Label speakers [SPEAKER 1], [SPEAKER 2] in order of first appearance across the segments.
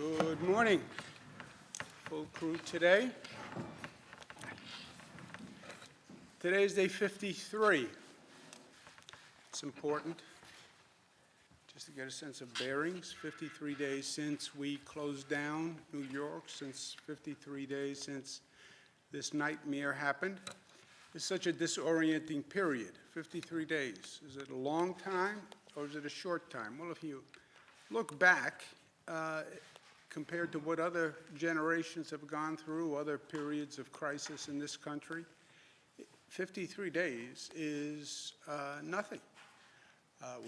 [SPEAKER 1] Good morning. Full crew today. Today is day 53. It's important just to get a sense of bearings. 53 days since we closed down New York, since 53 days since this nightmare happened. It's such a disorienting period. 53 days. Is it a long time or is it a short time? Well, if you look back, compared to what other generations have gone through, other periods of crisis in this country, 53 days is nothing.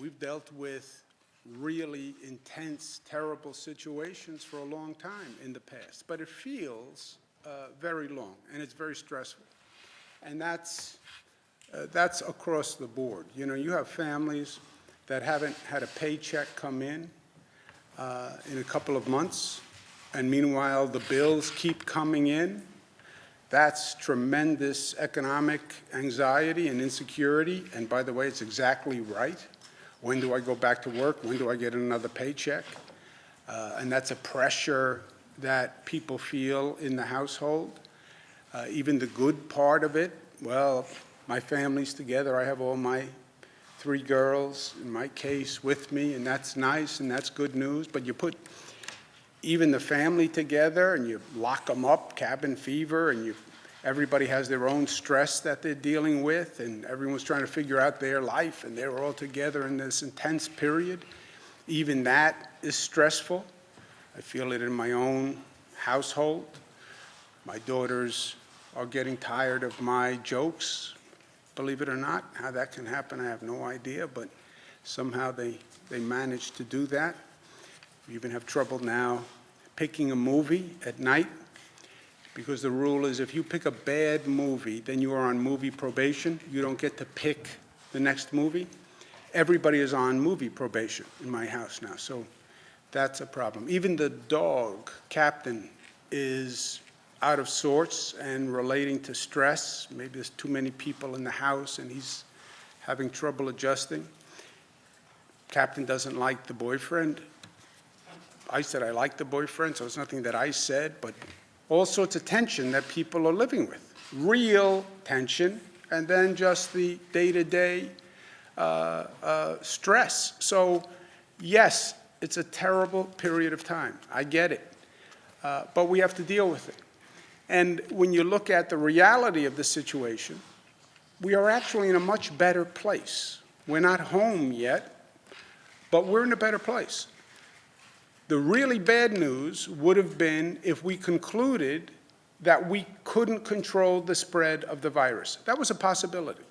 [SPEAKER 1] We've dealt with really intense, terrible situations for a long time in the past, but it feels very long, and it's very stressful. And that's across the board. You know, you have families that haven't had a paycheck come in a couple of months, and meanwhile the bills keep coming in. That's tremendous economic anxiety and insecurity, and by the way, it's exactly right. When do I go back to work? When do I get another paycheck? And that's a pressure that people feel in the household. Even the good part of it, well, my family's together. I have all my 3 girls, in my case, with me, and that's nice, and that's good news. But you put even the family together, and you lock them up, cabin fever, and everybody has their own stress that they're dealing with, and everyone's trying to figure out their life, and they're all together in this intense period. Even that is stressful. I feel it in my own household. My daughters are getting tired of my jokes. Believe it or not, how that can happen, I have no idea, but somehow they manage to do that. We even have trouble now picking a movie at night, because the rule is if you pick a bad movie, then you are on movie probation. You don't get to pick the next movie. Everybody is on movie probation in my house now, so that's a problem. Even the dog, Captain, is out of sorts and relating to stress. Maybe there's too many people in the house and he's having trouble adjusting. Captain doesn't like the boyfriend. I said I like the boyfriend, so it's nothing that I said, but all sorts of tension that people are living with. Real tension, and then just the day-to-day stress. So yes, it's a terrible period of time. I get it, but we have to deal with it. And when you look at the reality of the situation, we are actually in a much better place. We're not home yet, but we're in a better place. The really bad news would have been if we concluded that we couldn't control the spread of the virus. That was a possibility.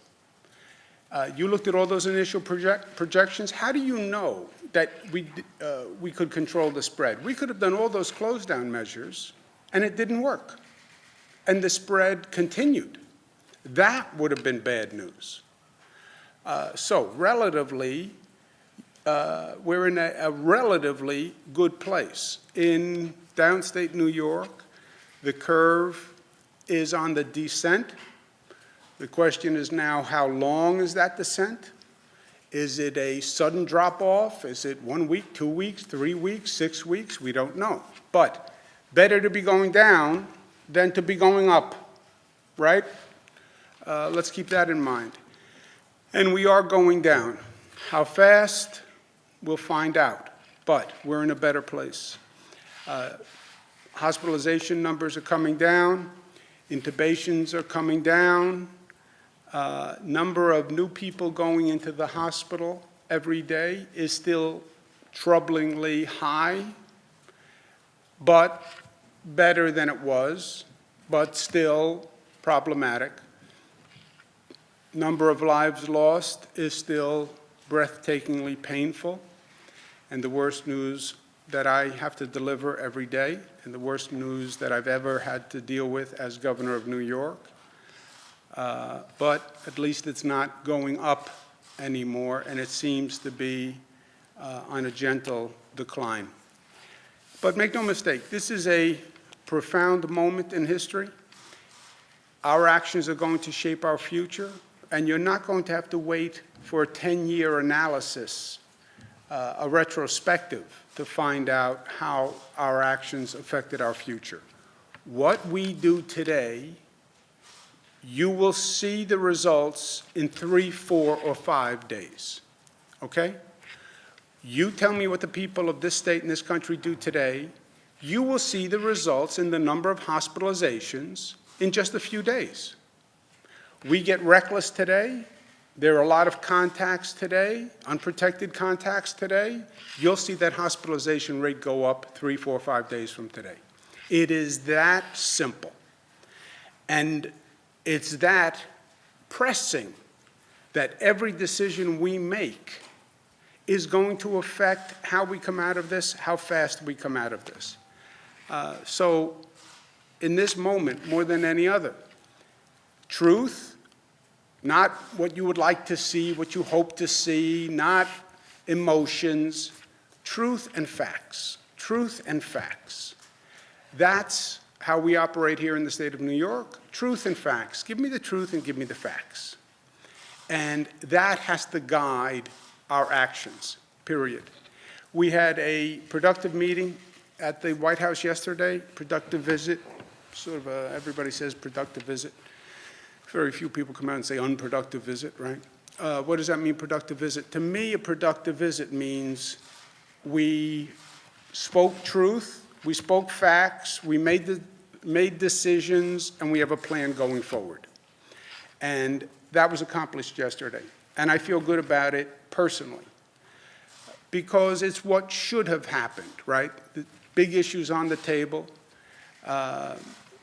[SPEAKER 1] You looked at all those initial projections. How do you know that we could control the spread? We could have done all those close-down measures, and it didn't work. And the spread continued. That would have been bad news. So relatively, we're in a relatively good place. In downstate New York, the curve is on the descent. The question is now, how long is that descent? Is it a sudden drop-off? Is it 1 week, 2 weeks, 3 weeks, 6 weeks? We don't know. But better to be going down than to be going up, right? Let's keep that in mind. And we are going down. How fast? We'll find out, but we're in a better place. Hospitalization numbers are coming down. Intubations are coming down. Number of new people going into the hospital every day is still troublingly high, but better than it was, but still problematic. Number of lives lost is still breathtakingly painful, and the worst news that I have to deliver every day, and the worst news that I've ever had to deal with as governor of New York. But at least it's not going up anymore, and it seems to be on a gentle decline. But make no mistake, this is a profound moment in history. Our actions are going to shape our future, and you're not going to have to wait for a 10-year analysis a retrospective to find out how our actions affected our future. What we do today, you will see the results in 3, 4, or 5 days, okay? You tell me what the people of this state and this country do today, you will see the results in the number of hospitalizations in just a few days. We get reckless today. There are a lot of contacts today, unprotected contacts today. You'll see that hospitalization rate go up 3, 4, 5 days from today. It is that simple. And it's that pressing that every decision we make is going to affect how we come out of this, how fast we come out of this. So in this moment, more than any other, truth, not what you would like to see, what you hope to see, not emotions, truth and facts. Truth and facts. That's how we operate here in the state of New York. Truth and facts. Give me the truth and give me the facts. And that has to guide our actions, period. We had a productive meeting at the White House yesterday, productive visit. Sort of everybody says productive visit. Very few people come out and say unproductive visit, right? What does that mean, productive visit? To me, a productive visit means we spoke truth, we spoke facts, we made decisions, and we have a plan going forward. And that was accomplished yesterday. And I feel good about it personally, because it's what should have happened, right? The big issues on the table.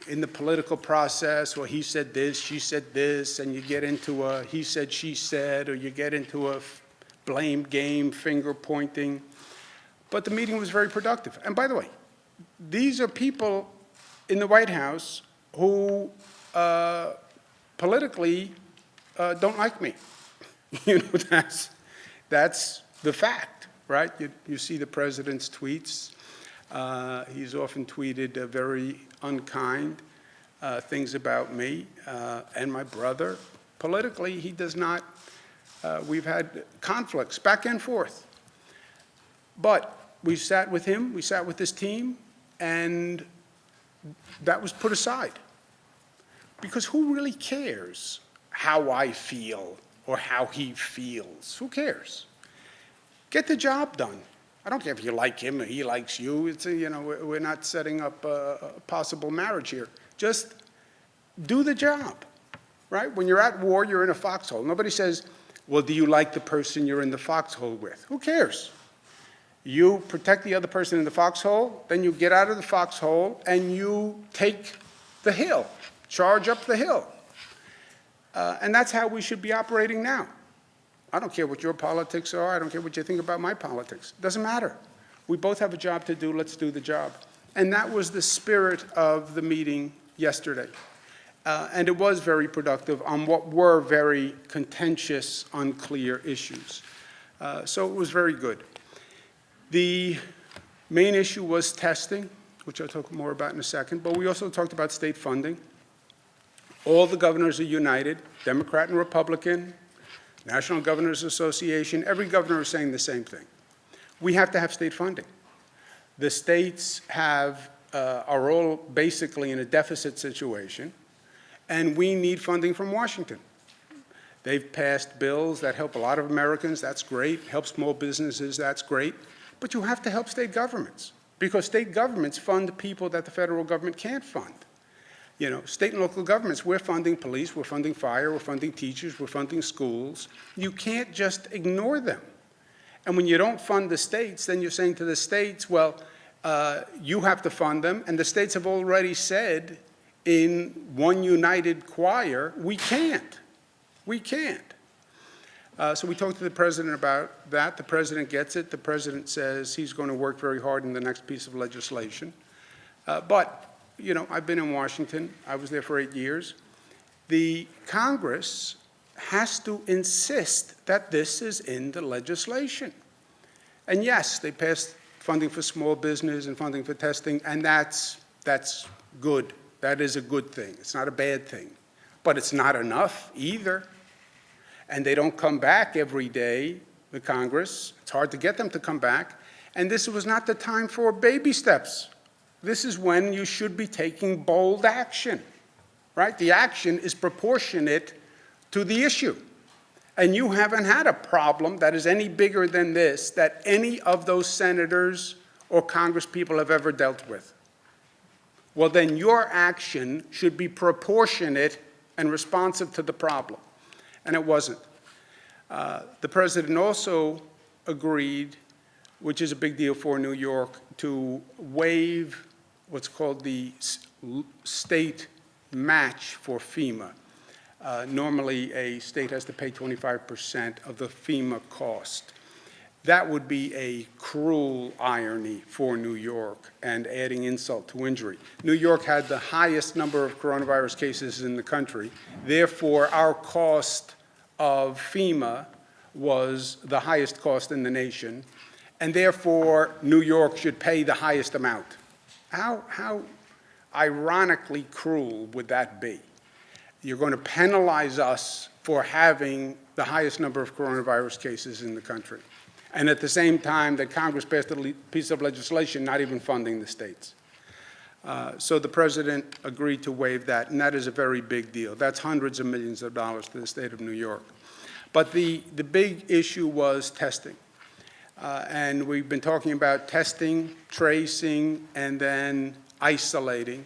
[SPEAKER 1] In the political process, well, he said this, she said this, and you get into a he said, she said, or you get into a blame game, finger pointing. But the meeting was very productive. And by the way, these are people in the White House who politically don't like me. You know, that's the fact, right? You see the president's tweets. He's often tweeted very unkind things about me and my brother. Politically, he does not. We've had conflicts back and forth. But we sat with him, we sat with his team, and that was put aside. Because who really cares how I feel or how he feels? Who cares? Get the job done. I don't care if you like him or he likes you. It's you know, we're not setting up a possible marriage here. Just do the job, right? When you're at war, you're in a foxhole. Nobody says, well, do you like the person you're in the foxhole with? Who cares? You protect the other person in the foxhole, then you get out of the foxhole and you take the hill, charge up the hill. And that's how we should be operating now. I don't care what your politics are. I don't care what you think about my politics. It doesn't matter. We both have a job to do. Let's do the job. And that was the spirit of the meeting yesterday. And it was very productive on what were very contentious, unclear issues. So it was very good. The main issue was testing, which I'll talk more about in a second. But we also talked about state funding. All the governors are united, Democrat and Republican, National Governors Association. Every governor is saying the same thing. We have to have state funding. The states are all basically in a deficit situation, and we need funding from Washington. They've passed bills that help a lot of Americans. That's great. Help small businesses. That's great. But you have to help state governments, because state governments fund people that the federal government can't fund. You know, state and local governments, we're funding police, we're funding fire, we're funding teachers, we're funding schools. You can't just ignore them. And when you don't fund the states, then you're saying to the states, well, you have to fund them. And the states have already said in one united choir, we can't. We can't. So we talked to the president about that. The president gets it. The president says he's going to work very hard in the next piece of legislation. But you know, I've been in Washington. I was there for 8 years. The Congress has to insist that this is in the legislation. And yes, they passed funding for small business and funding for testing, and that's good. That is a good thing. It's not a bad thing. But it's not enough either. And they don't come back every day the Congress. It's hard to get them to come back. And this was not the time for baby steps. This is when you should be taking bold action, right? The action is proportionate to the issue. And you haven't had a problem that is any bigger than this that any of those senators or congresspeople have ever dealt with. Well, then your action should be proportionate and responsive to the problem. And it wasn't. The president also agreed, which is a big deal for New York, to waive what's called the state match for FEMA. Normally, a state has to pay 25% of the FEMA cost. That would be a cruel irony for New York and adding insult to injury. New York had the highest number of coronavirus cases in the country. Therefore, our cost of FEMA was the highest cost in the nation, and therefore, New York should pay the highest amount. How ironically cruel would that be? You're going to penalize us for having the highest number of coronavirus cases in the country. And at the same time that Congress passed a piece of legislation not even funding the states. So the president agreed to waive that, and that is a very big deal. That's hundreds of millions of dollars to the state of New York. But the big issue was testing. And we've been talking about testing, tracing, and then isolating.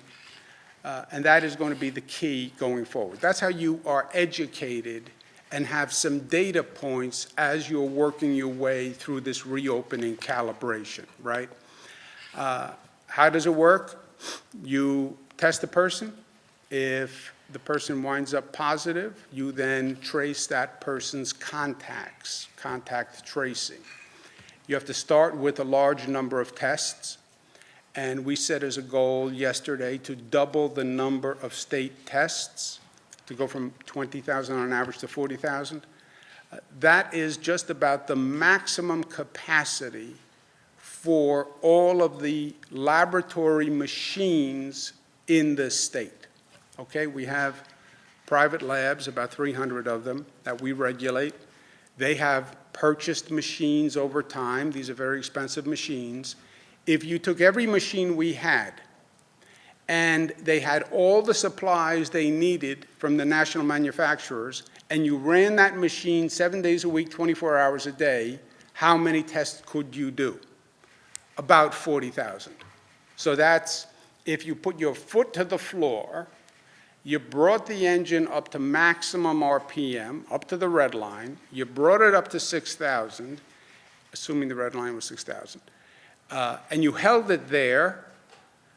[SPEAKER 1] And that is going to be the key going forward. That's how you are educated and have some data points as you're working your way through this reopening calibration, right? How does it work? You test the person. If the person winds up positive, you then trace that person's contacts, contact tracing. You have to start with a large number of tests. And we set as a goal yesterday to double the number of state tests, to go from 20,000 on average to 40,000. That is just about the maximum capacity for all of the laboratory machines in the state. Okay, we have private labs, about 300 of them, that we regulate. They have purchased machines over time. These are very expensive machines. If you took every machine we had and they had all the supplies they needed from the national manufacturers, and you ran that machine 7 days a week, 24 hours a day, how many tests could you do? About 40,000. So that's, if you put your foot to the floor, you brought the engine up to maximum RPM, up to the red line, you brought it up to 6,000, assuming the red line was 6,000. And you held it there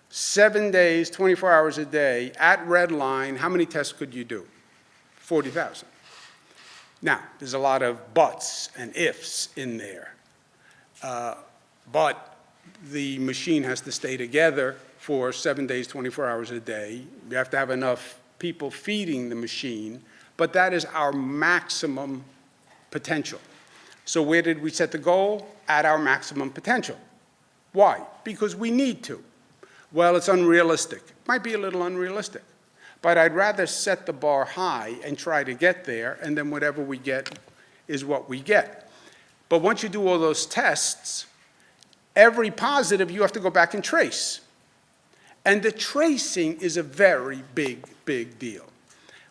[SPEAKER 1] 7 days, 24 hours a day, at red line, how many tests could you do? 40,000. Now, there's a lot of buts and ifs in there. But the machine has to stay together for 7 days, 24 hours a day. You have to have enough people feeding the machine. But that is our maximum potential. So where did we set the goal? At our maximum potential. Why? Because we need to. Well, it's unrealistic. It might be a little unrealistic. But I'd rather set the bar high and try to get there, and then whatever we get is what we get. But once you do all those tests, every positive you have to go back and trace. And the tracing is a very big, big deal.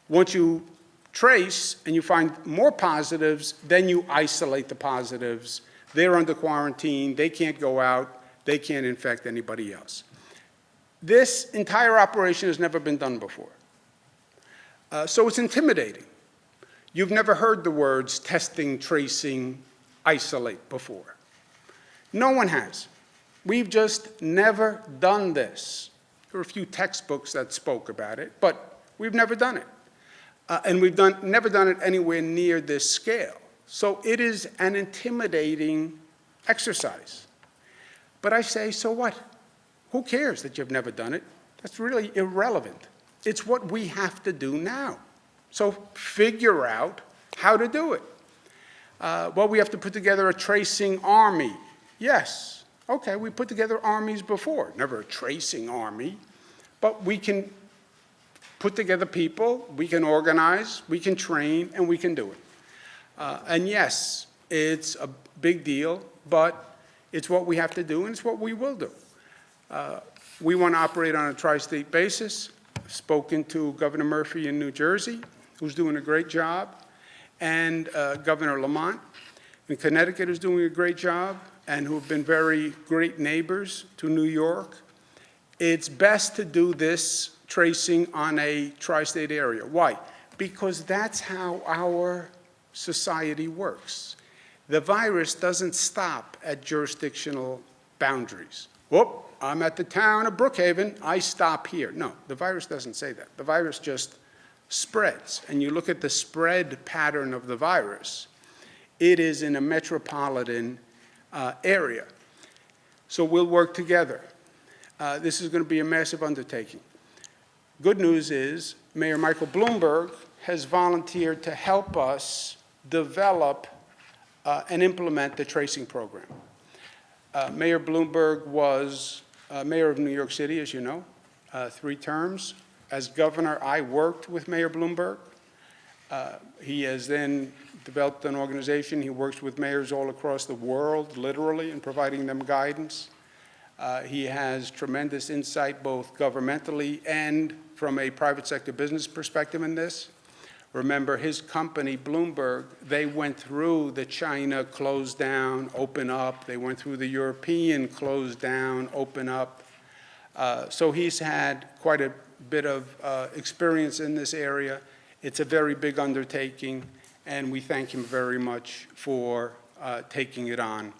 [SPEAKER 1] Once you trace and you find more positives, then you isolate the positives. They're under quarantine, they can't go out, they can't infect anybody else. This entire operation has never been done before. So it's intimidating. You've never heard the words testing, tracing, isolate before. No one has. We've just never done this. There were a few textbooks that spoke about it, but we've never done it. And we've never done it anywhere near this scale. So it is an intimidating exercise. But I say, so what? Who cares that you've never done it? That's really irrelevant. It's what we have to do now. So figure out how to do it. Well, we have to put together a tracing army. Yes. Okay, we put together armies before. Never a tracing army. But we can put together people, we can organize, we can train, and we can do it. And yes, It's a big deal, but it's what we have to do, and it's what we will do. We want to operate on a tri-state basis. I've spoken to Governor Murphy in New Jersey, who's doing a great job, and Governor Lamont in Connecticut is doing a great job, and who have been very great neighbors to New York. It's best to do this tracing on a tri-state area. Why? Because that's how our society works. The virus doesn't stop at jurisdictional boundaries. Whoop, I'm at the town of Brookhaven, I stop here. No, the virus doesn't say that. The virus just spreads. And you look at the spread pattern of the virus, it is in a metropolitan area. So we'll work together. This is going to be a massive undertaking. Good news is Mayor Michael Bloomberg has volunteered to help us develop and implement the tracing program. Mayor Bloomberg was mayor of New York City, as you know, 3 terms. As governor, I worked with Mayor Bloomberg. He has then developed an organization. He works with mayors all across the world, literally, in providing them guidance. He has tremendous insight, both governmentally and from a private sector business perspective in this. Remember, his company, Bloomberg, they went through the China close down, open up. They went through the European close down, open up. So he's had quite a bit of experience in this area. It's a very big undertaking, and we thank him very much for taking it on,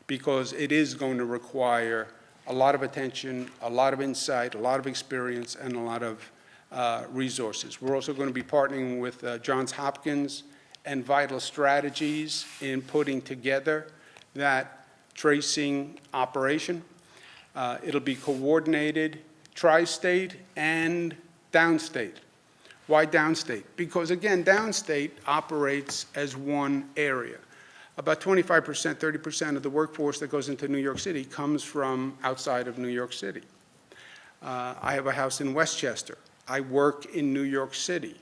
[SPEAKER 1] because it is going to require a lot of attention, a lot of insight, a lot of experience, and a lot of resources. We're also going to be partnering with Johns Hopkins and Vital Strategies in putting together that tracing operation. It'll be coordinated tri-state and downstate. Why downstate? Because, again, downstate operates as one area. About 25%, 30% of the workforce that goes into New York City comes from outside of New York City. I have a house in Westchester. I work in New York City.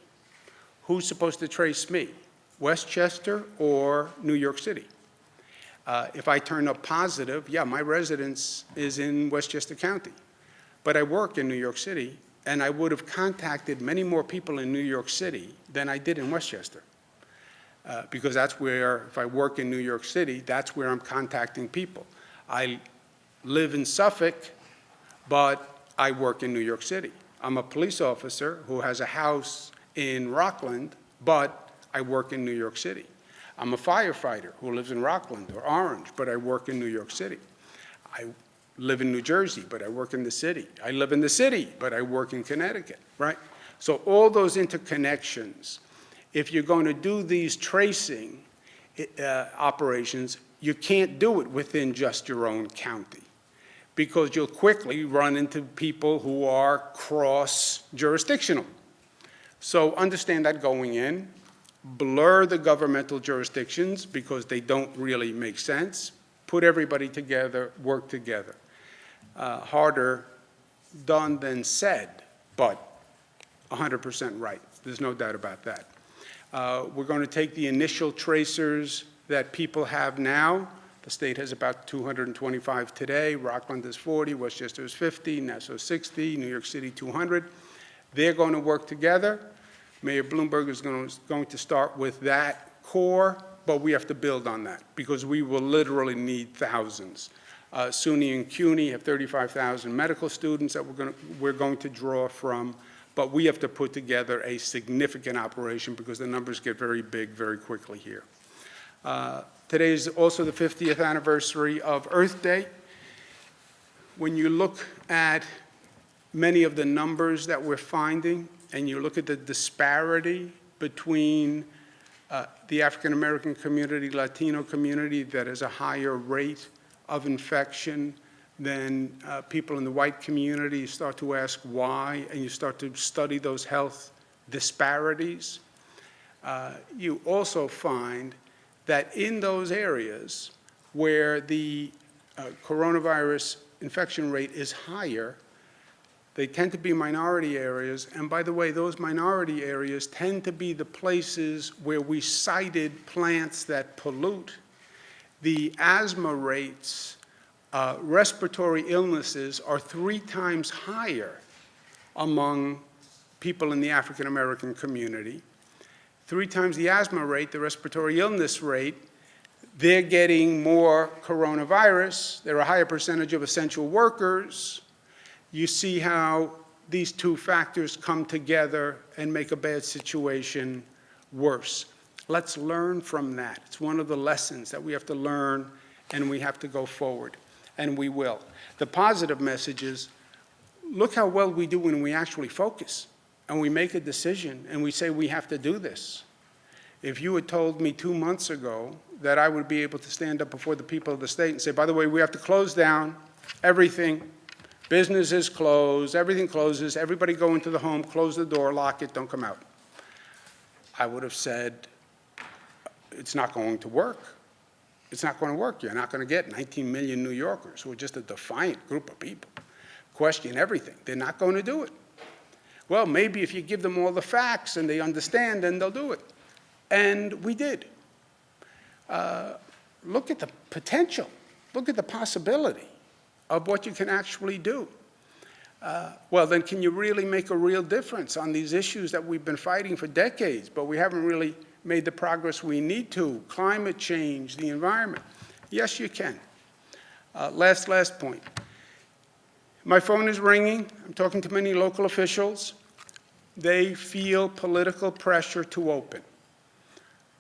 [SPEAKER 1] Who's supposed to trace me? Westchester or New York City? If I turn up positive, yeah, my residence is in Westchester County. But I work in New York City, and I would have contacted many more people in New York City than I did in Westchester. Because that's where, if I work in New York City, that's where I'm contacting people. I live in Suffolk, but I work in New York City. I'm a police officer who has a house in Rockland, but I work in New York City. I'm a firefighter who lives in Rockland or Orange, but I work in New York City. I live in New Jersey, but I work in the city. I live in the city, but I work in Connecticut, right? So all those interconnections, if you're going to do these tracing operations, you can't do it within just your own county, because you'll quickly run into people who are cross-jurisdictional. So understand that going in. Blur the governmental jurisdictions because they don't really make sense. Put everybody together, work together. Harder done than said, but 100% right. There's no doubt about that. We're going to take the initial tracers that people have now. The state has about 225 today. Rockland is 40, Westchester is 50, Nassau 60, New York City 200. They're going to work together. Mayor Bloomberg is going to start with that core, but we have to build on that because we will literally need thousands. SUNY and CUNY have 35,000 medical students that we're going to draw from, but we have to put together a significant operation because the numbers get very big very quickly here. Today is also the 50th anniversary of Earth Day. When you look at many of the numbers that we're finding, and you look at the disparity between the African American community, Latino community that has a higher rate of infection than people in the white community, you start to ask why, and you start to study those health disparities. You also find that in those areas where the coronavirus infection rate is higher, they tend to be minority areas. And by the way, those minority areas tend to be the places where we cited plants that pollute the asthma rates, respiratory illnesses are 3 times higher among people in the African American community. 3 times the asthma rate, the respiratory illness rate. They're getting more coronavirus. They're a higher percentage of essential workers. You see how these 2 factors come together and make a bad situation worse. Let's learn from that. It's one of the lessons that we have to learn, and we have to go forward, and we will. The positive message is, look how well we do when we actually focus, and we make a decision, and we say we have to do this. If you had told me 2 months ago that I would be able to stand up before the people of the state and say, by the way, we have to close down everything, businesses close, everything closes, everybody go into the home, close the door, lock it, don't come out, I would have said, it's not going to work. It's not going to work. You're not going to get 19 million New Yorkers who are just a defiant group of people, question everything. They're not going to do it. Well, maybe if you give them all the facts and they understand, then they'll do it. And we did. Look at the potential. Look at the possibility of what you can actually do. Well, then can you really make a real difference on these issues that we've been fighting for decades, but we haven't really made the progress we need to? Climate change, the environment. Yes, you can. Last point. My phone is ringing. I'm talking to many local officials. They feel political pressure to open.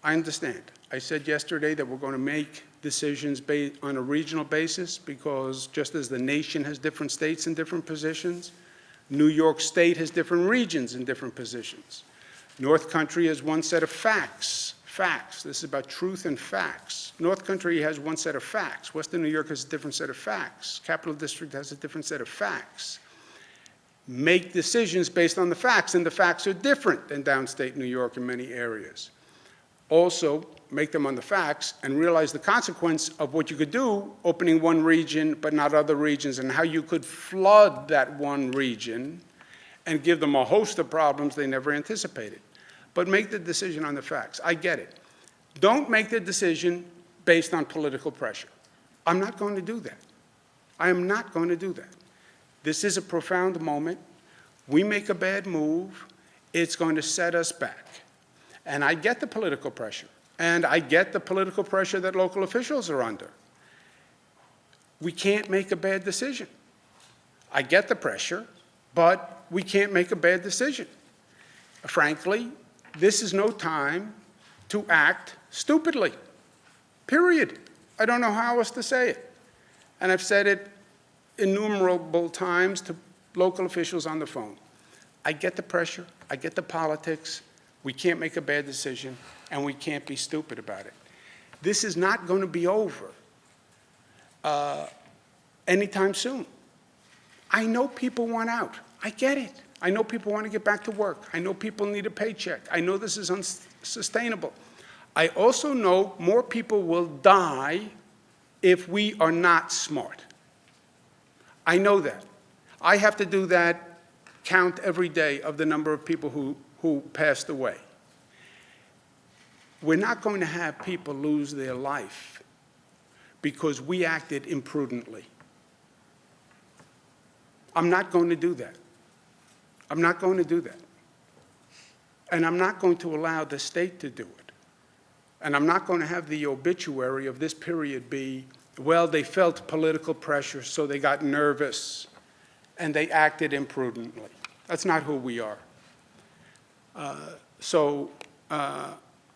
[SPEAKER 1] I understand. I said yesterday that we're going to make decisions on a regional basis, because just as the nation has different states in different positions, New York State has different regions in different positions. North Country has one set of facts. This is about truth and facts. North Country has one set of facts. Western New York has a different set of facts. Capital District has a different set of facts. Make decisions based on the facts, and the facts are different than downstate New York in many areas. Also, make them on the facts and realize the consequence of what you could do opening one region but not other regions, and how you could flood that one region and give them a host of problems they never anticipated. But make the decision on the facts. I get it. Don't make the decision based on political pressure. I'm not going to do that. I am not going to do that. This is a profound moment. We make a bad move, it's going to set us back. And I get the political pressure, and I get the political pressure that local officials are under. We can't make a bad decision. I get the pressure, but we can't make a bad decision. Frankly, this is no time to act stupidly, period. I don't know how else to say it. And I've said it innumerable times to local officials on the phone. I get the pressure, I get the politics. We can't make a bad decision, and we can't be stupid about it. This is not going to be over anytime soon. I know people want out. I get it. I know people want to get back to work. I know people need a paycheck. I know this is unsustainable. I also know more people will die if we are not smart. I know that. I have to do that count every day of the number of people who passed away. We're not going to have people lose their life because we acted imprudently. I'm not going to do that. I'm not going to do that. And I'm not going to allow the state to do it. And I'm not going to have the obituary of this period be, well, they felt political pressure, so they got nervous, and they acted imprudently. That's not who we are.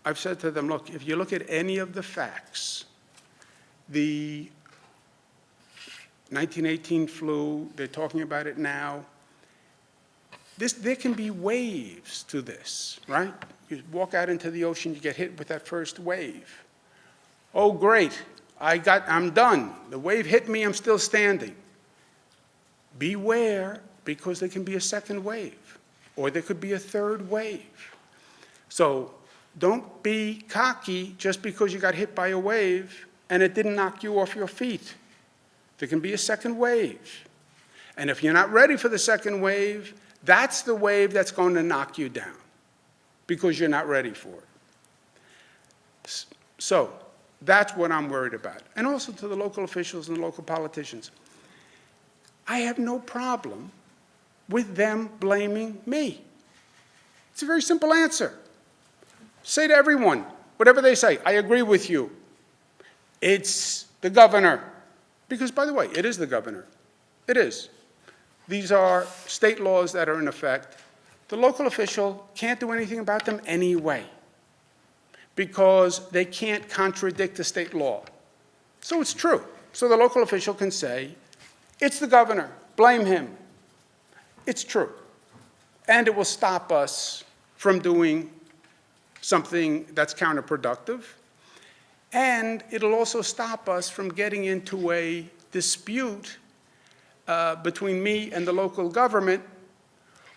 [SPEAKER 1] I've said to them, look, if you look at any of the facts, the 1918 flu, they're talking about it now. There can be waves to this, right? You walk out into the ocean, you get hit with that first wave. Oh, great, I'm done. The wave hit me, I'm still standing. Beware, because there can be a second wave, or there could be a third wave. So don't be cocky just because you got hit by a wave and it didn't knock you off your feet. There can be a second wave. And if you're not ready for the second wave, that's the wave that's going to knock you down because you're not ready for it. So That's what I'm worried about. And also to the local officials and local politicians. I have no problem with them blaming me. It's a very simple answer. Say to everyone, whatever they say, I agree with you. It's the governor. Because, by the way, it is the governor. It is. These are state laws that are in effect. The local official can't do anything about them anyway, because they can't contradict the state law. So it's true. So the local official can say, it's the governor, blame him. It's true. And it will stop us from doing something that's counterproductive. And it'll also stop us from getting into a dispute between me and the local government,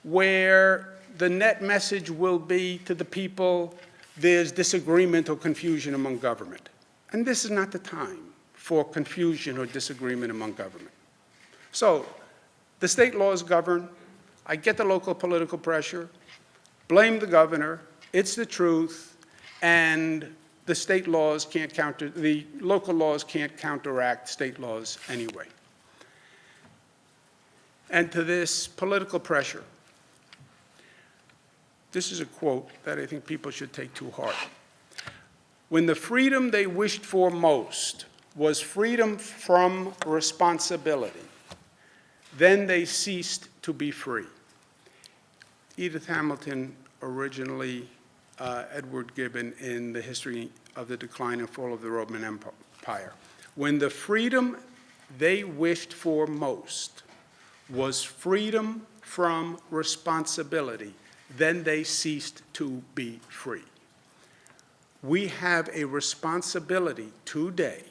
[SPEAKER 1] where the net message will be to the people, there's disagreement or confusion among government. And this is not the time for confusion or disagreement among government. So the state laws govern. I get the local political pressure. Blame the governor. It's the truth. And the state laws can't the local laws can't counteract state laws anyway. And to this political pressure, this is a quote that I think people should take to heart. When the freedom they wished for most was freedom from responsibility, then they ceased to be free. Edith Hamilton, originally Edward Gibbon in The History of the Decline and Fall of the Roman Empire. When the freedom they wished for most was freedom from responsibility, then they ceased to be free. We have a responsibility today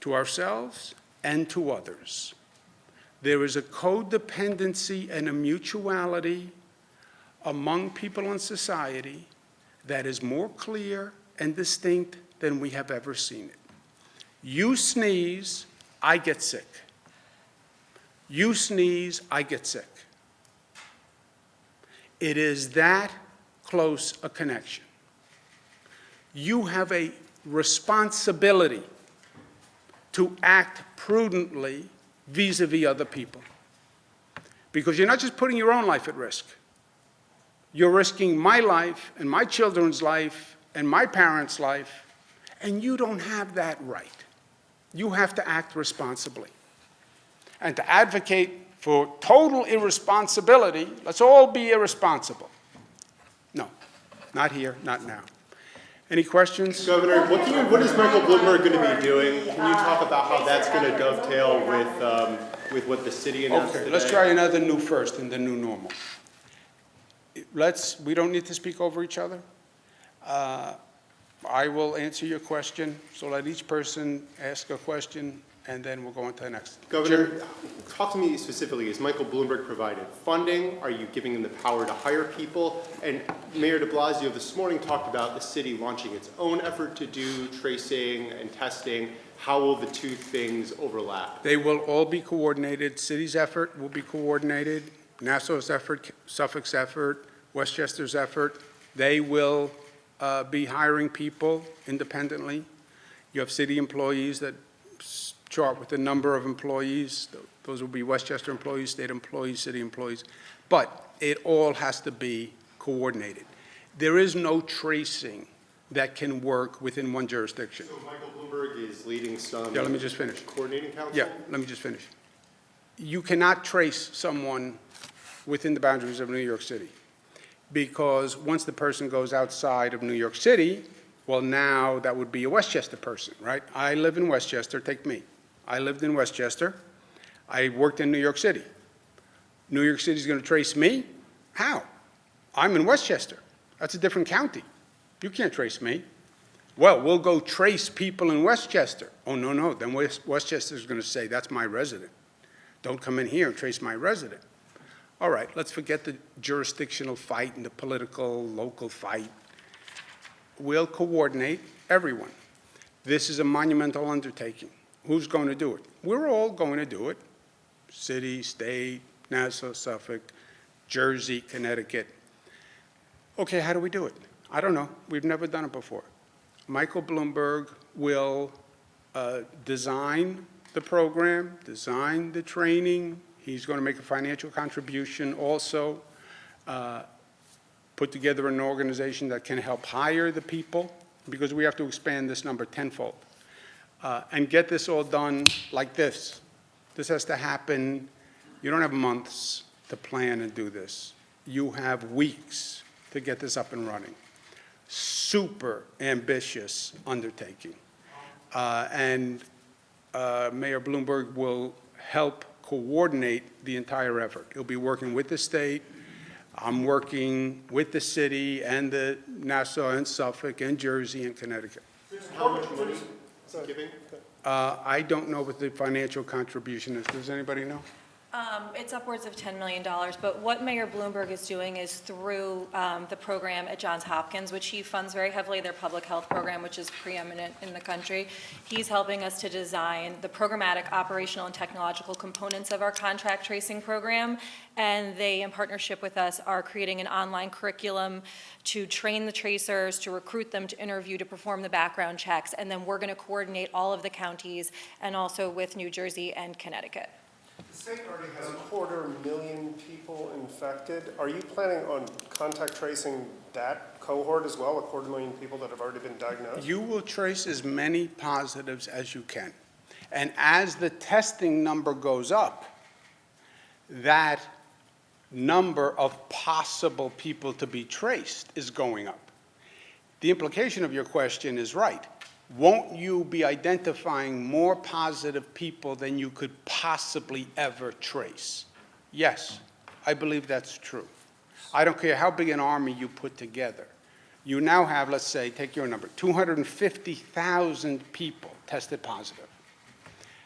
[SPEAKER 1] to ourselves and to others. There is a codependency and a mutuality among people in society that is more clear and distinct than we have ever seen it. You sneeze, I get sick. You sneeze, I get sick. It is that close a connection. You have a responsibility to act prudently vis-a-vis other people, because you're not just putting your own life at risk. You're risking my life and my children's life and my parents' life, and you don't have that right. You have to act responsibly. And to advocate for total irresponsibility, let's all be irresponsible. No, not here, not now. Any questions?
[SPEAKER 2] Governor, what is Michael Bloomberg going to be doing? Can you talk about how that's going to dovetail with what the city announced today?
[SPEAKER 1] Okay, let's try another new first in the new normal. We don't need to speak over each other. I will answer your question, so let each person ask a question, and then we'll go on to the next.
[SPEAKER 2] Governor, talk to me specifically. Is Michael Bloomberg provided funding? Are you giving him the power to hire people? And Mayor de Blasio this morning talked about the city launching its own effort to do tracing and testing. How will the two things overlap?
[SPEAKER 1] They will all be coordinated. City's effort will be coordinated. Nassau's effort, Suffolk's effort, Westchester's effort. They will be hiring people independently. You have city employees that chart with the number of employees. Those will be Westchester employees, state employees, city employees. But it all has to be coordinated. There is no tracing that can work within one jurisdiction.
[SPEAKER 2] So Michael Bloomberg is leading some
[SPEAKER 1] let me just finish.
[SPEAKER 2] Coordinating council?
[SPEAKER 1] Yeah, let me just finish. You cannot trace someone within the boundaries of New York City, because once the person goes outside of New York City, well, now that would be a Westchester person, right? I live in Westchester, take me. I lived in Westchester. I worked in New York City. New York City is going to trace me? How? I'm in Westchester. That's a different county. You can't trace me. Well, we'll go trace people in Westchester. Oh, no, then Westchester is going to say, that's my resident. Don't come in here and trace my resident. All right, let's forget the jurisdictional fight and the political local fight. We'll coordinate everyone. This is a monumental undertaking. Who's going to do it? We're all going to do it. City, state, Nassau, Suffolk, Jersey, Connecticut. Okay, how do we do it? I don't know. We've never done it before. Michael Bloomberg will design the program, design the training. He's going to make a financial contribution also, put together an organization that can help hire the people, because we have to expand this number tenfold, and get this all done like this. This has to happen. You don't have months to plan and do this. You have weeks to get this up and running. Super ambitious undertaking. And Mayor Bloomberg will help coordinate the entire effort. He'll be working with the state. I'm working with the city and the Nassau and Suffolk and Jersey and Connecticut.
[SPEAKER 2] How much money is he giving?
[SPEAKER 1] I don't know what the financial contribution is. Does anybody know?
[SPEAKER 3] It's upwards of $10 million, but what Mayor Bloomberg is doing is through the program at Johns Hopkins, which he funds very heavily, their public health program, which is preeminent in the country. He's helping us to design the programmatic, operational, and technological components of our contact tracing program, and they, in partnership with us, are creating an online curriculum to train the tracers, to recruit them, to interview, to perform the background checks, and then we're going to coordinate all of the counties and also with New Jersey and Connecticut.
[SPEAKER 4] The state already has 250,000 people infected. Are you planning on contact tracing that cohort as well, 250,000 people that have already been diagnosed?
[SPEAKER 1] You will trace as many positives as you can. And as the testing number goes up, that number of possible people to be traced is going up. The implication of your question is right. Won't you be identifying more positive people than you could possibly ever trace? Yes, I believe that's true. I don't care how big an army you put together. You now have, let's say, take your number, 250,000 people tested positive.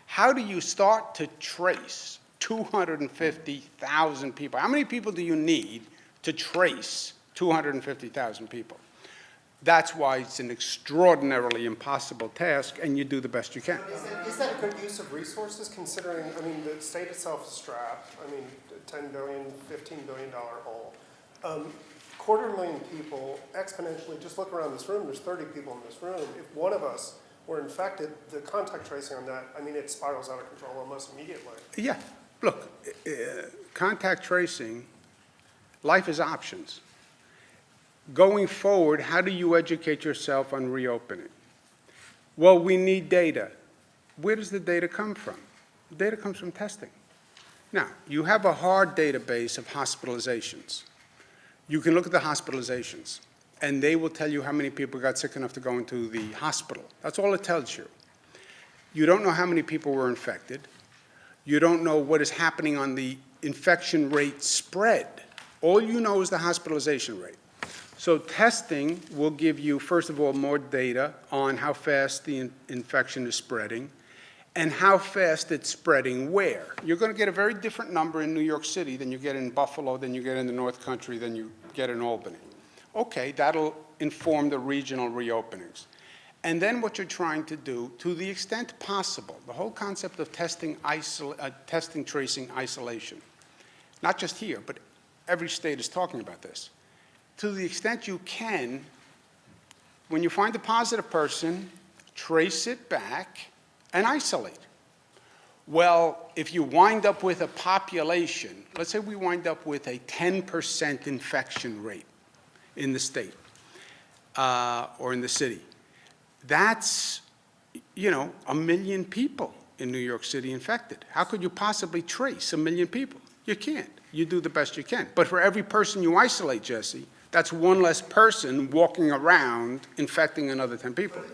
[SPEAKER 1] How do you start to trace 250,000 people? How many people do you need to trace 250,000 people? That's why it's an extraordinarily impossible task, and you do the best you can.
[SPEAKER 4] Is that a good use of resources, considering, I mean, the state itself is strapped, I mean, $10 billion, $15 billion hole. 250,000 people, exponentially, just look around this room, there's 30 people in this room. If one of us were infected, the contact tracing on that, I mean, it spirals out of control almost immediately.
[SPEAKER 1] Yeah, look, contact tracing, life is options. Going forward, how do you educate yourself on reopening? Well, we need data. Where does the data come from? The data comes from testing. Now, you have a hard database of hospitalizations. You can look at the hospitalizations, and they will tell you how many people got sick enough to go into the hospital. That's all it tells you. You don't know how many people were infected. You don't know what is happening on the infection rate spread. All you know is the hospitalization rate. So testing will give you, first of all, more data on how fast the infection is spreading and how fast it's spreading where. You're going to get a very different number in New York City than you get in Buffalo, than you get in the North Country, than you get in Albany. Okay, that'll inform the regional reopenings. And then what you're trying to do, to the extent possible, the whole concept of testing, tracing, isolation, not just here, but every state is talking about this. To the extent you can, when you find a positive person, trace it back and isolate. Well, if you wind up with a population, let's say we wind up with a 10% infection rate in the state or in the city, that's, 1 million people in New York City infected. How could you possibly trace 1 million people? You can't. You do the best you can. But for every person you isolate, Jesse, that's one less person walking around infecting another 10 people.
[SPEAKER 4] But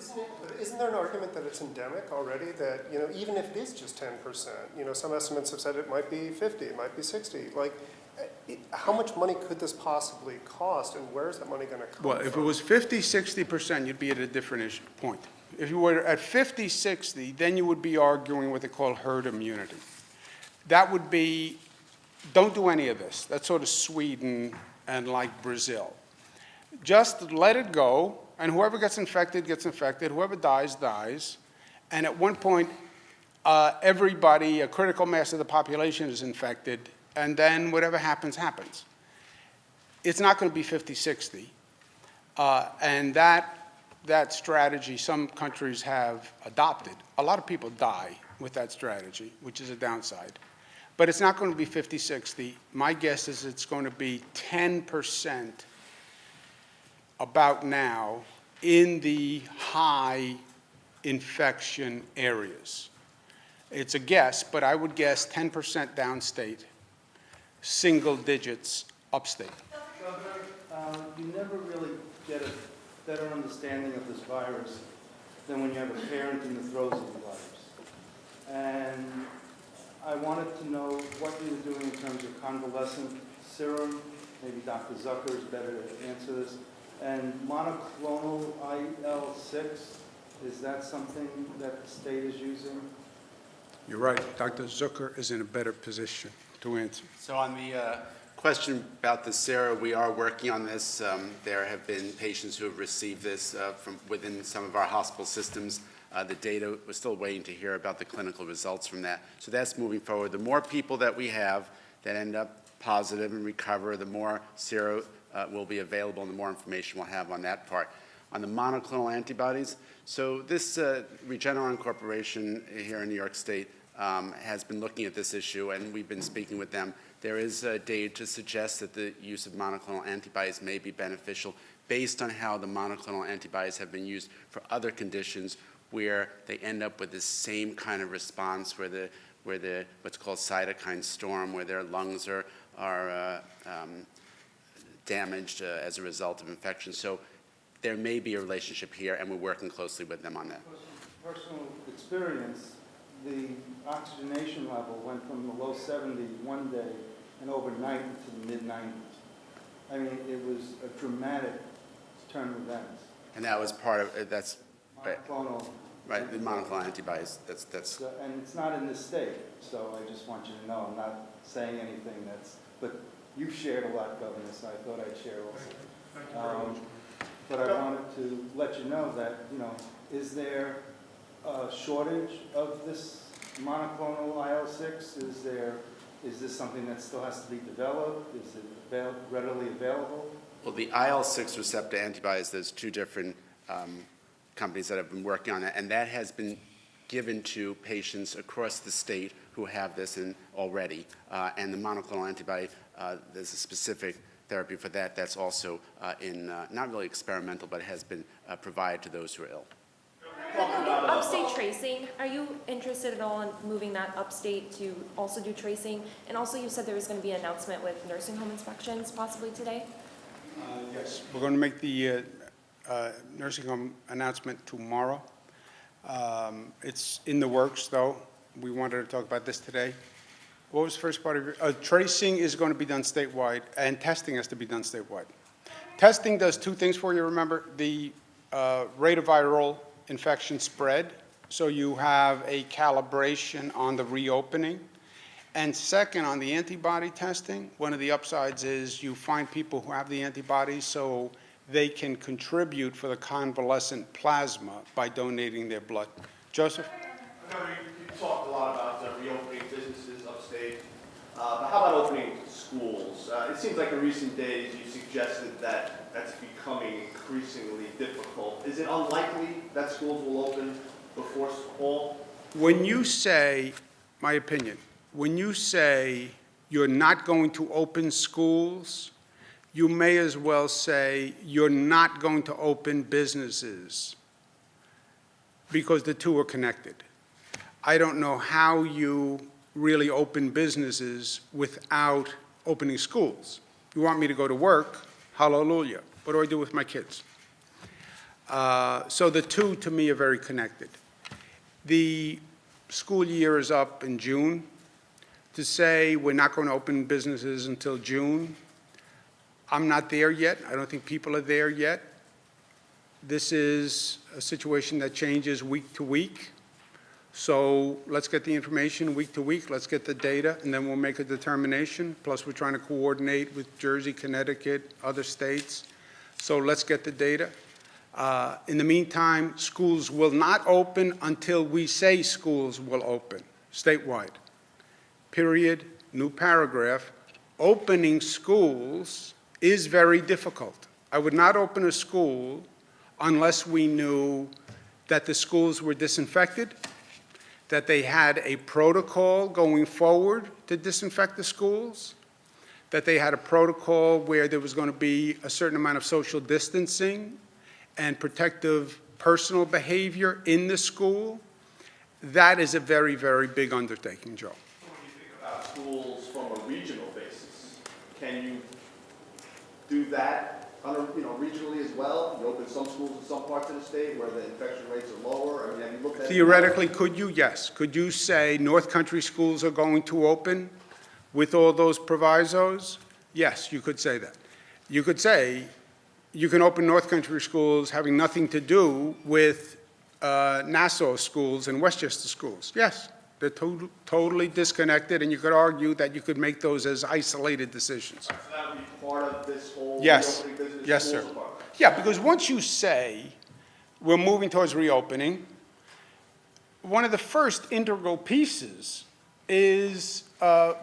[SPEAKER 4] isn't there an argument that it's endemic already, that, even if it is just 10%, some estimates have said it might be 50, it might be 60. Like, how much money could this possibly cost, and where is that money going to come from?
[SPEAKER 1] Well, if it was 50, 60%, you'd be at a different point. If you were at 50, 60, then you would be arguing what they call herd immunity. That would be, don't do any of this. That's sort of Sweden and like Brazil. Just let it go, and whoever gets infected, whoever dies, dies. And at one point, everybody, a critical mass of the population is infected, and then whatever happens, happens. It's not going to be 50, 60. And that that strategy some countries have adopted. A lot of people die with that strategy, which is a downside. But it's not going to be 50-60. My guess is it's going to be 10% about now in the high infection areas. It's a guess, but I would guess 10% downstate, single digits upstate.
[SPEAKER 5] Governor, you never really get a better understanding of this virus than when you have a parent in the throes of the virus. And I wanted to know what you were doing in terms of convalescent serum. Maybe Dr. Zucker is better to answer this. And monoclonal IL-6, is that something that the state is using?
[SPEAKER 1] You're right. Dr. Zucker is in a better position to answer.
[SPEAKER 6] So on the question about the sera, we are working on this. There have been patients who have received this from within some of our hospital systems. The data, we're still waiting to hear about the clinical results from that. So that's moving forward. The more people that we have that end up positive and recover, the more sera will be available and the more information we'll have on that part. On the monoclonal antibodies, so this Regeneron Corporation here in New York State has been looking at this issue, and we've been speaking with them. There is data to suggest that the use of monoclonal antibodies may be beneficial based on how the monoclonal antibodies have been used for other conditions where they end up with the same kind of response, where the what's called cytokine storm, where their lungs are damaged as a result of infection. So there may be a relationship here, and we're working closely with them on that.
[SPEAKER 5] Personal experience, the oxygenation level went from the low 70s one day and overnight to the mid-90s. I mean, it was a dramatic turn of events.
[SPEAKER 6] And that was part of that's
[SPEAKER 5] Monoclonal.
[SPEAKER 6] right. The monoclonal antibodies. That's.
[SPEAKER 5] So, and it's not in this state, so I just want you to know I'm not saying anything that's. But you've shared a lot, Governor, so I thought I'd share also.
[SPEAKER 1] Thank you very much.
[SPEAKER 5] But I wanted to let you know that, you know, is there a shortage of this monoclonal IL-6? Is this something that still has to be developed? Is it readily available?
[SPEAKER 6] Well, the IL-6 receptor antibodies, there's two different companies that have been working on it, and that has been given to patients across the state who have this already. And the monoclonal antibody, there's a specific therapy for that that's also not really experimental, but has been provided to those who are ill.
[SPEAKER 7] Upstate tracing, are you interested at all in moving that upstate to also do tracing? And also you said there was going to be an announcement with nursing home inspections possibly today?
[SPEAKER 1] Yes, we're going to make the nursing home announcement tomorrow. It's in the works, though. We wanted to talk about this today. What was the first part of your, tracing is going to be done statewide, and testing has to be done statewide. Testing does two things for you, remember. The rate of viral infection spread, so you have a calibration on the reopening. And second, on the antibody testing, one of the upsides is you find people who have the antibodies so they can contribute for the convalescent plasma by donating their blood. Joseph?
[SPEAKER 8] I know you talked a lot about reopening businesses upstate, but how about opening schools? It seems like in recent days you suggested that that's becoming increasingly difficult. Is it unlikely that schools will open before fall?
[SPEAKER 1] When you say, my opinion, when you say you're not going to open schools, you may as well say you're not going to open businesses, because the two are connected. I don't know how you really open businesses without opening schools. You want me to go to work? Hallelujah. What do I do with my kids? So the two, to me, are very connected. The school year is up in June. To say we're not going to open businesses until June, I'm not there yet. I don't think people are there yet. This is a situation that changes week to week. So let's get the information week to week, let's get the data, and then we'll make a determination. Plus, we're trying to coordinate with Jersey, Connecticut, other states. So let's get the data. In the meantime, schools will not open until we say schools will open, statewide. Period, new paragraph. Opening schools is very difficult. I would not open a school unless we knew that the schools were disinfected, that they had a protocol going forward to disinfect the schools, that they had a protocol where there was going to be a certain amount of social distancing and protective personal behavior in the school. That is a very, very big undertaking, Joe.
[SPEAKER 8] When you think about schools from a regional basis, can you do that regionally as well? You open some schools in some parts of the state where the infection rates are lower? I mean, have you looked at
[SPEAKER 1] Theoretically, could you? Yes. Could you say North Country schools are going to open with all those provisos? Yes, you could say that. You could say you can open North Country schools having nothing to do with Nassau schools and Westchester schools. Yes, they're totally disconnected, and you could argue that you could make those as isolated decisions.
[SPEAKER 8] So that would be part of this whole
[SPEAKER 1] Yes.
[SPEAKER 8] reopening business?
[SPEAKER 1] Yes, sir.
[SPEAKER 8] schools are part of that?
[SPEAKER 1] Yeah, because once you say we're moving towards reopening, one of the first integral pieces is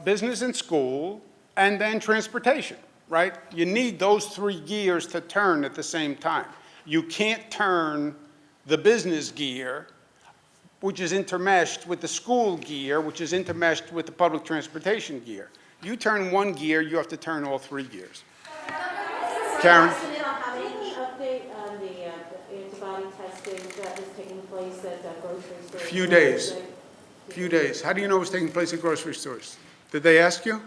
[SPEAKER 1] business and school, and then transportation, right? You need those three gears to turn at the same time. You can't turn the business gear, which is intermeshed with the school gear, which is intermeshed with the public transportation gear. You turn one gear, you have to turn all three gears. Karen?
[SPEAKER 9] Any update on the antibody testing that was taking place at grocery stores?
[SPEAKER 1] Few days. Few days. How do you know it was taking place at grocery stores? Did they ask you?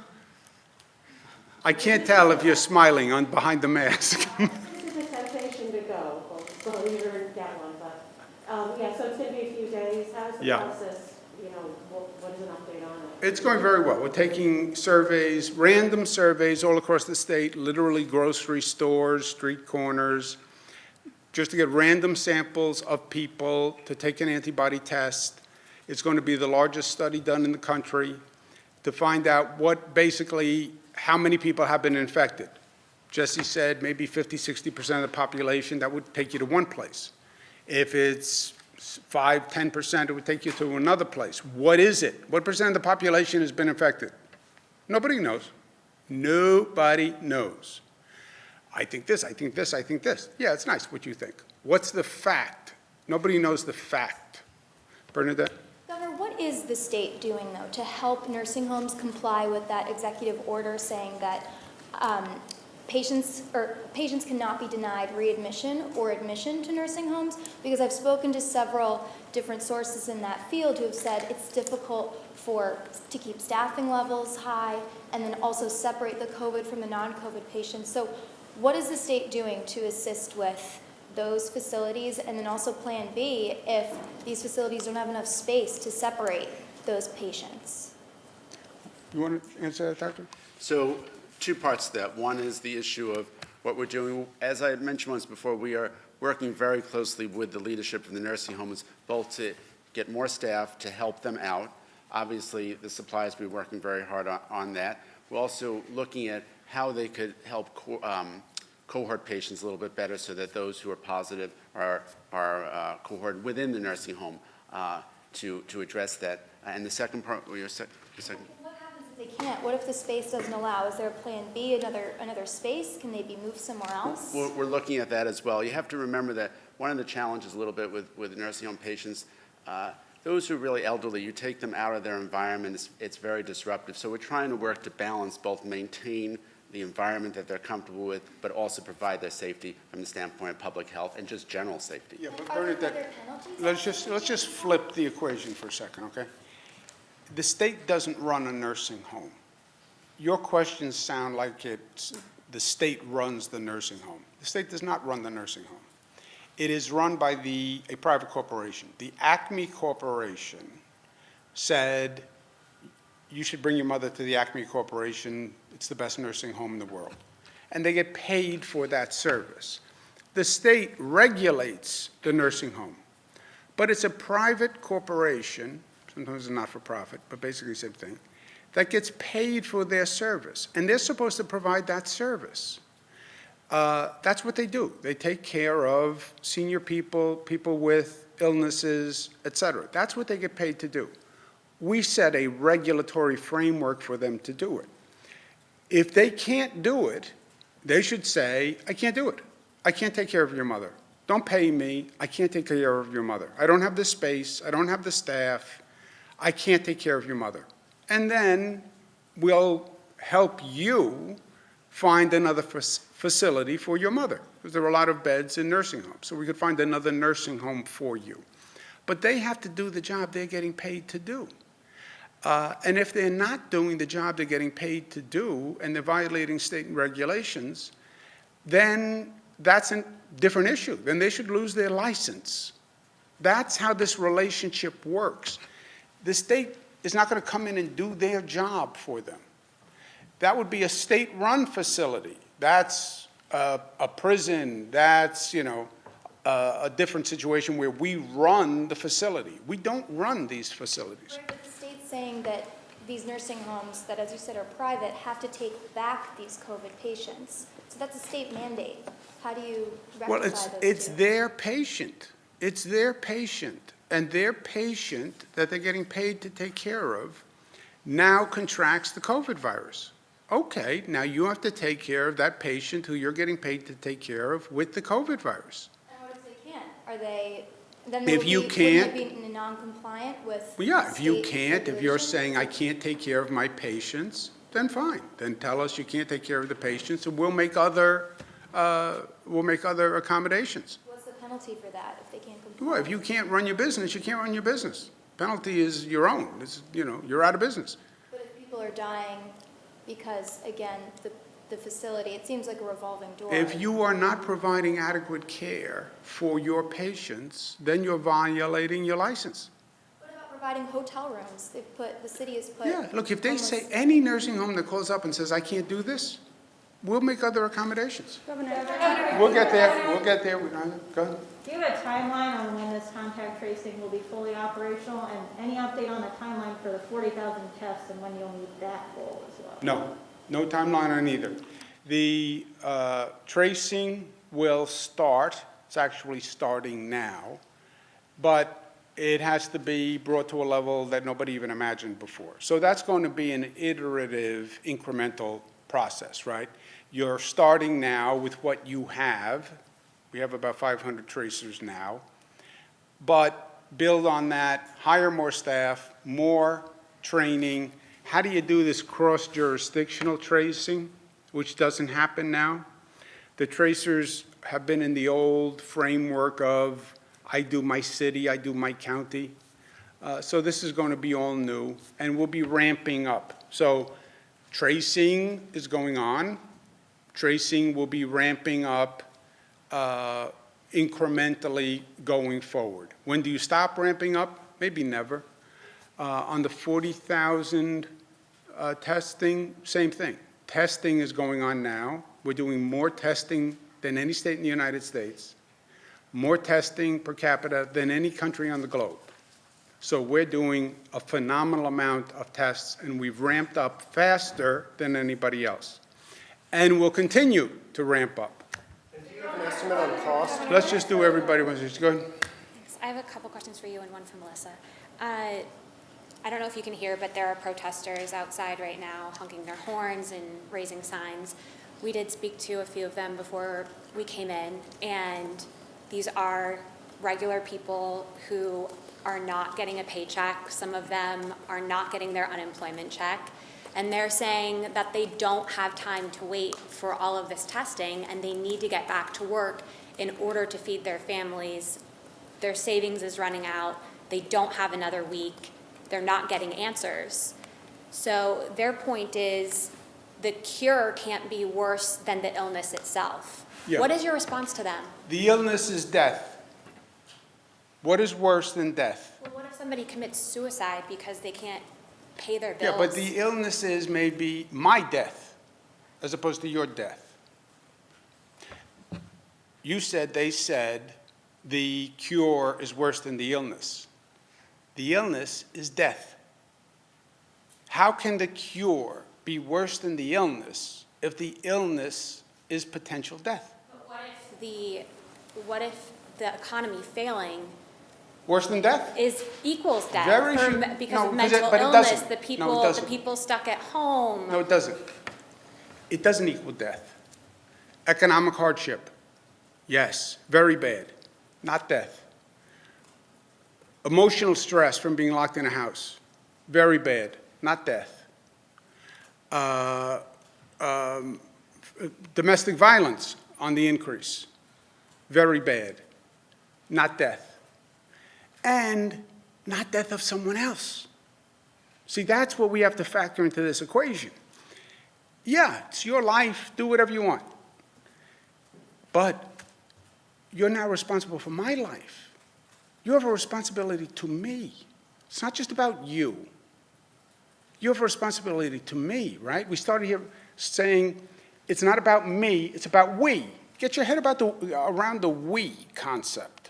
[SPEAKER 1] I can't tell if you're smiling behind the mask.
[SPEAKER 9] This is a temptation to go, well, you didn't get one, but, yeah, so it's going to be a few days. How's the
[SPEAKER 1] Yeah.
[SPEAKER 9] process, what is an update on it?
[SPEAKER 1] It's going very well. We're taking surveys, random surveys all across the state, literally grocery stores, street corners, just to get random samples of people to take an antibody test. It's going to be the largest study done in the country to find out how many people have been infected. Jesse said maybe 50, 60% of the population, that would take you to one place. If it's 5, 10%, it would take you to another place. What is it? What percent of the population has been infected? Nobody knows. Nobody knows. I think this, I think this, I think this. Yeah, it's nice what you think. What's the fact? Nobody knows the fact. Bernadette?
[SPEAKER 10] Governor, what is the state doing, though, to help nursing homes comply with that executive order saying that patients cannot be denied readmission or admission to nursing homes? Because I've spoken to several different sources in that field who have said it's difficult to keep staffing levels high and then also separate the COVID from the non-COVID patients. So what is the state doing to assist with those facilities, and then also Plan B if these facilities don't have enough space to separate those patients?
[SPEAKER 1] You want to answer that, Doctor?
[SPEAKER 6] So two parts to that. One is the issue of what we're doing. As I mentioned once before, we are working very closely with the leadership of the nursing homes, both to get more staff to help them out. Obviously, the suppliers will be working very hard on that. We're also looking at how they could help cohort patients a little bit better so that those who are positive are cohorted within the nursing home to address that. And the second part, your second.
[SPEAKER 10] What happens if they can't? What if the space doesn't allow? Is there a Plan B, another space? Can they be moved somewhere else?
[SPEAKER 6] We're looking at that as well. You have to remember that one of the challenges a little bit with nursing home patients, those who are really elderly, you take them out of their environment, it's very disruptive. So we're trying to work to balance both maintain the environment that they're comfortable with, but also provide their safety from the standpoint of public health and just general safety.
[SPEAKER 1] Yeah, but
[SPEAKER 10] Are there
[SPEAKER 1] Bernadette,
[SPEAKER 10] penalties?
[SPEAKER 1] let's just flip the equation for a second, okay? The state doesn't run a nursing home. Your questions sound like the state runs the nursing home. The state does not run the nursing home. It is run by a private corporation. The Acme Corporation said, you should bring your mother to the Acme Corporation. It's the best nursing home in the world. And they get paid for that service. The state regulates the nursing home, but it's a private corporation, sometimes it's not for profit, but basically the same thing, that gets paid for their service. And they're supposed to provide that service. That's what they do. They take care of senior people, people with illnesses, et cetera. That's what they get paid to do. We set a regulatory framework for them to do it. If they can't do it, they should say, I can't do it. I can't take care of your mother. don't pay me, I can't take care of your mother. I don't have the space, I don't have the staff, I can't take care of your mother. And then we'll help you find another facility for your mother, because there are a lot of beds in nursing homes. So we could find another nursing home for you. But they have to do the job they're getting paid to do. And if they're not doing the job they're getting paid to do, and they're violating state regulations, then that's a different issue. Then they should lose their license. That's how this relationship works. The state is not going to come in and do their job for them. That would be a state-run facility. That's a prison. That's, a different situation where we run the facility. We don't run these facilities.
[SPEAKER 10] Right, but the state's saying that these nursing homes that, as you said, are private, have to take back these COVID patients. So that's a state mandate. How do you rectify
[SPEAKER 1] Well,
[SPEAKER 10] those
[SPEAKER 1] it's
[SPEAKER 10] two?
[SPEAKER 1] their patient. It's their patient. And their patient that they're getting paid to take care of now contracts the COVID virus. Okay, now you have to take care of that patient who you're getting paid to take care of with the COVID virus.
[SPEAKER 10] And what if they can't? Are they, then
[SPEAKER 1] If
[SPEAKER 10] would
[SPEAKER 1] you
[SPEAKER 10] wouldn't
[SPEAKER 1] can't-
[SPEAKER 10] it be non-compliant with
[SPEAKER 1] Well, yeah, if you
[SPEAKER 10] state
[SPEAKER 1] can't, if you're
[SPEAKER 10] regulations?
[SPEAKER 1] saying, I can't take care of my patients, then fine. Then tell us you can't take care of the patients, and we'll make other accommodations.
[SPEAKER 10] What's the penalty for that if they can't comply?
[SPEAKER 1] Well, if you can't run your business, you can't run your business. Penalty is your own. It's, you're out of business.
[SPEAKER 10] But if people are dying because, again, the facility, it seems like a revolving door.
[SPEAKER 1] If you are not providing adequate care for your patients, then you're violating your license.
[SPEAKER 10] What about providing hotel rooms? The city has put.
[SPEAKER 1] Yeah, look, if they
[SPEAKER 10] homeless-
[SPEAKER 1] say any nursing home that calls up and says, I can't do this, we'll make other accommodations. We'll get there, go ahead.
[SPEAKER 11] Do you have a timeline on when this contact tracing will be fully operational, and any update on the timeline for the 40,000 tests and when you'll meet that goal as well?
[SPEAKER 1] No timeline on either. The tracing will start, it's actually starting now, but it has to be brought to a level that nobody even imagined before. So that's going to be an iterative, incremental process, right? You're starting now with what you have. We have about 500 tracers now. But build on that, hire more staff, more training. How do you do this cross-jurisdictional tracing, which doesn't happen now? The tracers have been in the old framework of, I do my city, I do my county. So this is going to be all new, and we'll be ramping up. So tracing is going on. Tracing will be ramping up incrementally going forward. When do you stop ramping up? Maybe never. On the 40,000 testing, same thing. Testing is going on now. We're doing more testing than any state in the United States, more testing per capita than any country on the globe. So we're doing a phenomenal amount of tests, and we've ramped up faster than anybody else. And we'll continue to ramp up.
[SPEAKER 4] And do you have an estimate on cost?
[SPEAKER 1] Let's just do everybody once. Go ahead.
[SPEAKER 12] Thanks. I have a couple questions for you and one for Melissa. I don't know if you can hear, but there are protesters outside right now honking their horns and raising signs. We did speak to a few of them before we came in, and these are regular people who are not getting a paycheck. Some of them are not getting their unemployment check. And they're saying that they don't have time to wait for all of this testing, and they need to get back to work in order to feed their families. Their savings is running out. They don't have another week. They're not getting answers. So their point is the cure can't be worse than the illness itself.
[SPEAKER 1] Yeah.
[SPEAKER 12] What is your response to them?
[SPEAKER 1] The illness is death. What is worse than death?
[SPEAKER 12] Well, what if somebody commits suicide because they can't pay their bills?
[SPEAKER 1] Yeah, but the illness is maybe my death as opposed to your death. You said, they said, the cure is worse than the illness. The illness is death. How can the cure be worse than the illness if the illness is potential death?
[SPEAKER 12] But what if the economy failing
[SPEAKER 1] Worse than death?
[SPEAKER 12] is equals death
[SPEAKER 1] Very
[SPEAKER 12] for,
[SPEAKER 1] few-
[SPEAKER 12] because
[SPEAKER 1] no,
[SPEAKER 12] of
[SPEAKER 1] 'cause
[SPEAKER 12] mental
[SPEAKER 1] but it
[SPEAKER 12] illness,
[SPEAKER 1] doesn't.
[SPEAKER 12] the
[SPEAKER 1] No, it
[SPEAKER 12] people
[SPEAKER 1] doesn't.
[SPEAKER 12] stuck at home.
[SPEAKER 1] No, it doesn't. It doesn't equal death. Economic hardship, yes, very bad. not death. Emotional stress from being locked in a house, very bad, not death. Domestic violence on the increase, very bad, not death. And not death of someone else. See, that's what we have to factor into this equation. Yeah, it's your life, do whatever you want. But you're now responsible for my life. You have a responsibility to me. It's not just about you. You have a responsibility to me, right? We started here saying it's not about me, it's about we. Get your head around the we concept.